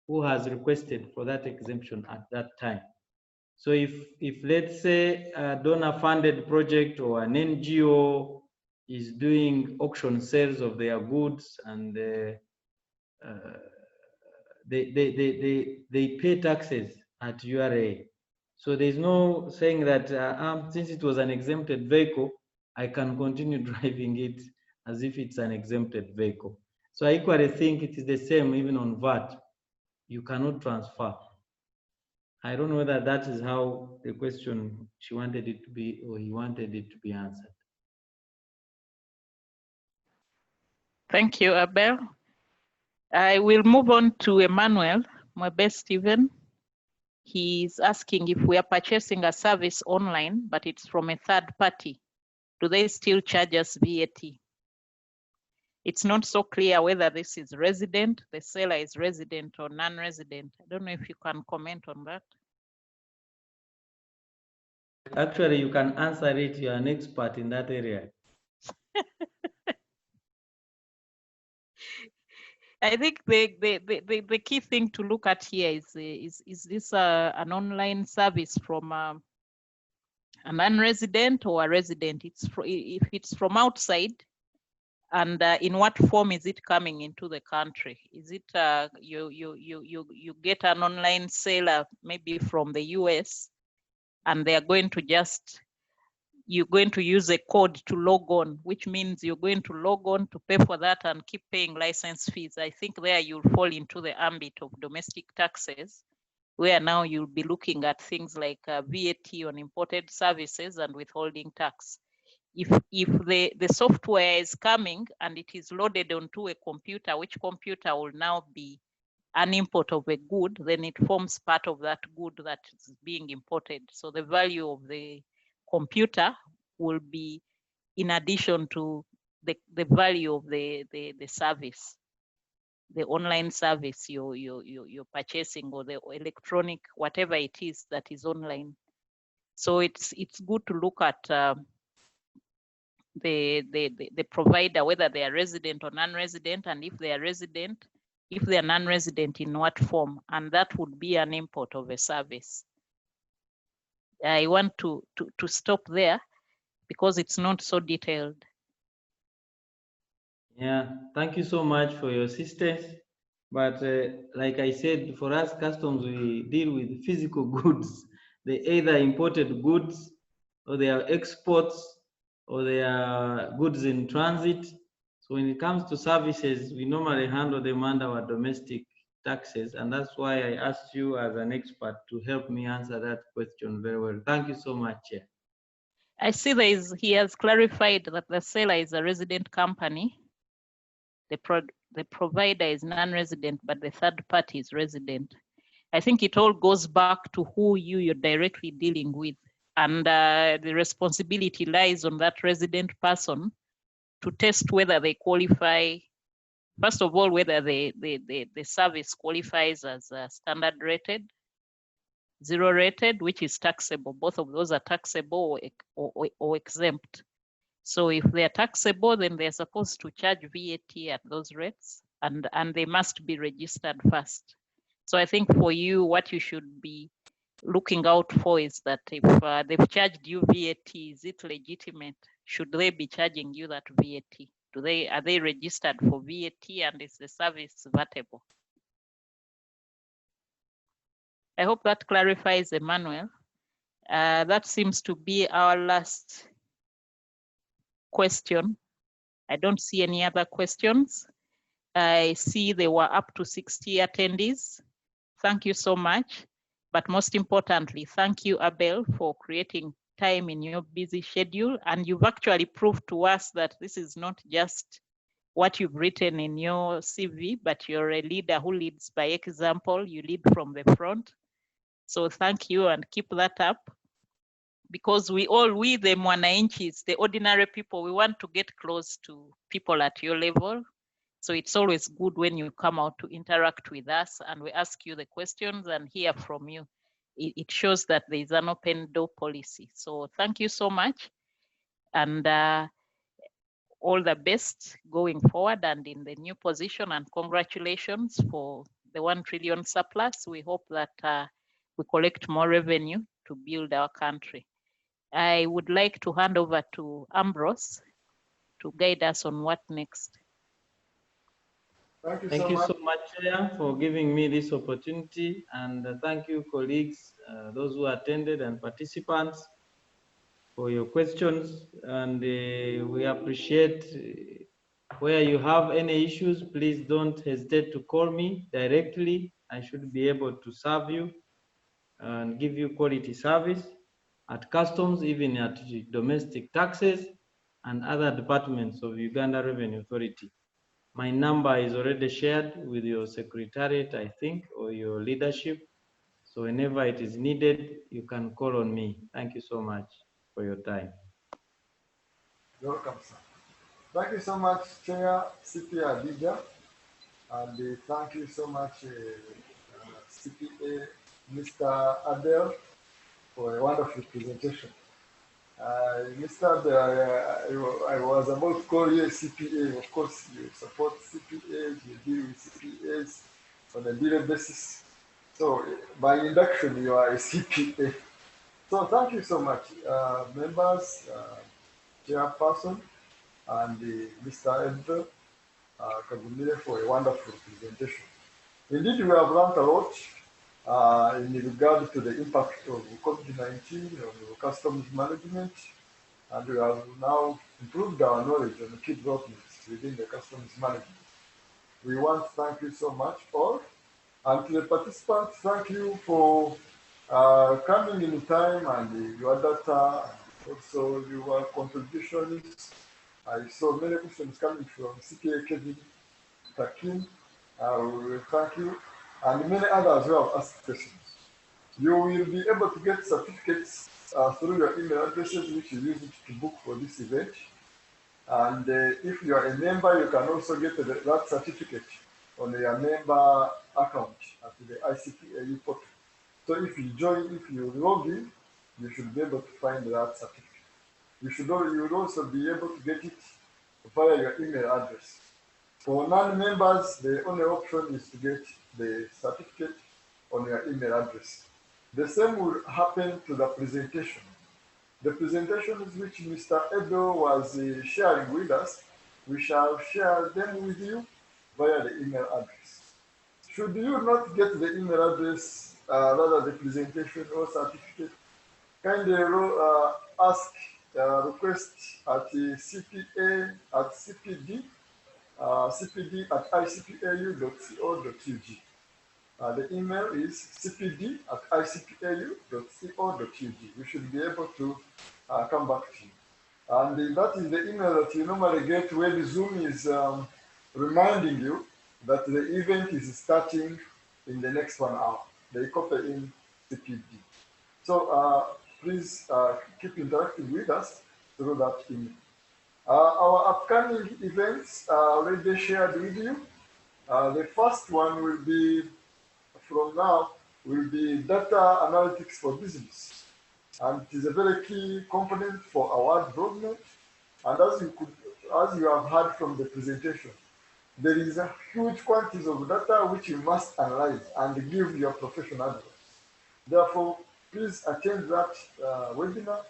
who has requested for that exemption at that time. So if let's say a donor funded project or an NGO is doing auction sales of their goods and they pay taxes at URA. So there's no saying that since it was an exempted vehicle, I can continue driving it as if it's an exempted vehicle. So I equally think it is the same even on VAT. You cannot transfer. I don't know whether that is how the question she wanted it to be or he wanted it to be answered. Thank you, Abel. I will move on to Emmanuel Mwebe Stephen. He's asking if we are purchasing a service online, but it's from a third party, do they still charge us VAT? It's not so clear whether this is resident, the seller is resident or non-resident. I don't know if you can comment on that. Actually, you can answer it. You're an expert in that area. I think the key thing to look at here is this an online service from a non-resident or a resident? If it's from outside, and in what form is it coming into the country? Is it you get an online seller maybe from the US, and they are going to you're going to use a code to log on, which means you're going to log on to pay for that and keep paying license fees. I think there you'll fall into the ambit of domestic taxes, where now you'll be looking at things like VAT on imported services and withholding tax. If the software is coming and it is loaded onto a computer, which computer will now be an import of a good, then it forms part of that good that is being imported. So the value of the computer will be in addition to the value of the service, the online service you're purchasing, or the electronic, whatever it is that is online. So it's good to look at the provider, whether they are resident or non-resident, and if they are resident, if they are non-resident, in what form, and that would be an import of a service. I want to stop there because it's not so detailed. Yeah, thank you so much for your assistance. But like I said, for us customs, we deal with physical goods. They either imported goods, or they are exports, or they are goods in transit. So when it comes to services, we normally handle them under our domestic taxes. And that's why I asked you as an expert to help me answer that question very well. Thank you so much, Chair. I see he has clarified that the seller is a resident company. The provider is non-resident, but the third party is resident. I think it all goes back to who you're directly dealing with. And the responsibility lies on that resident person to test whether they qualify, first of all, whether the service qualifies as standard rated, zero rated, which is taxable. Both of those are taxable or exempt. So if they are taxable, then they're supposed to charge VAT at those rates, and they must be registered first. So I think for you, what you should be looking out for is that if they've charged you VAT, is it legitimate? Should they be charging you that VAT? Are they registered for VAT, and is the service vatable? I hope that clarifies, Emmanuel. That seems to be our last question. I don't see any other questions. I see there were up to 60 attendees. Thank you so much. But most importantly, thank you, Abel, for creating time in your busy schedule. And you've actually proved to us that this is not just what you've written in your CV, but you're a leader who leads by example. You lead from the front. So thank you, and keep that up. Because we the mwananchis, the ordinary people, we want to get close to people at your level. So it's always good when you come out to interact with us and we ask you the questions and hear from you. It shows that there is an open door policy. So thank you so much, and all the best going forward and in the new position, and congratulations for the 1 trillion surplus. We hope that we collect more revenue to build our country. I would like to hand over to Ambrose to guide us on what next. Thank you so much, Chair, for giving me this opportunity, and thank you, colleagues, those who attended and participants, for your questions. And we appreciate where you have any issues, please don't hesitate to call me directly. I should be able to serve you and give you quality service at customs, even at domestic taxes and other departments of Uganda Revenue Authority. My number is already shared with your secretariat, I think, or your leadership. So whenever it is needed, you can call on me. Thank you so much for your time. Welcome, sir. Thank you so much, Chair CPA Adija, and thank you so much, CPA Mr. Abel, for a wonderful presentation. Mr. Abel, I was about to call you a CPA. Of course, you support CPAs, you deal with CPAs on a daily basis. So by induction, you are a CPA. So thank you so much, members, chairperson, and Mr. Abel Kagumire for a wonderful presentation. Indeed, we have learned a lot in regard to the impact of COVID-19 on the customs management, and we have now improved our knowledge on the key developments within the customs management. We want to thank you so much all, and to the participants, thank you for coming in time and your data, and also your contributions. I saw many questions coming from CPA Kevin, Takin, thank you, and many others who have asked questions. You will be able to get certificates through your email addresses, which you use to book for this event. And if you are a member, you can also get that certificate on your member account at the ICPAU portal. So if you log in, you should be able to find that certificate. You will also be able to get it via your email address. For non-members, the only option is to get the certificate on your email address. The same will happen to the presentation. The presentations which Mr. Abel was sharing with us, we shall share them with you via the email address. Should you not get the email address, rather the presentation or certificate, kindly request at CPA at CPD, CPD at icpau.co.ug. The email is cpd at icpau.co.ug. We should be able to come back to you. And that is the email that you normally get when Zoom is reminding you that the event is starting in the next 1 hour. They copy in CPD. So please keep interacting with us through that email. Our upcoming events are already shared with you. The first one will be, from now, will be data analytics for business. And it is a very key component for our development. And as you have heard from the presentation, there is a huge quantities of data which you must analyze and give your professional advice. Therefore, please attend that webinar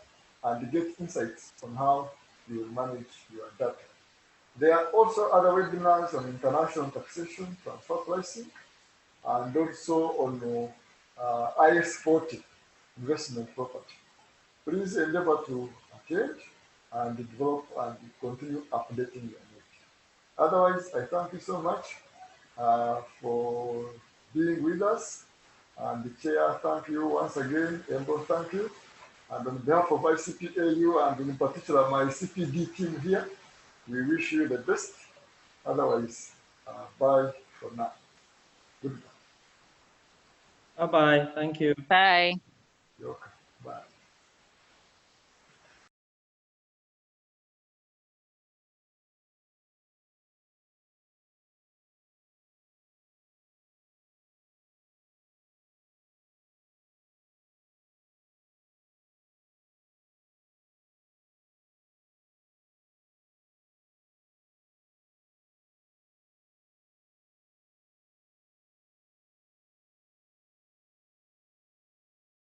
and get insights on how you will manage your data. There are also other webinars on international taxation, transfer pricing, and also on IS-40, investment property. Please endeavor to attend and develop and continue updating your knowledge. Otherwise, I thank you so much for being with us. And the chair, thank you once again. Embo, thank you. And on behalf of ICPAU and in particular my CPD team here, we wish you the best. Otherwise, bye for now. Goodbye. Bye-bye. Thank you. Bye. You're welcome.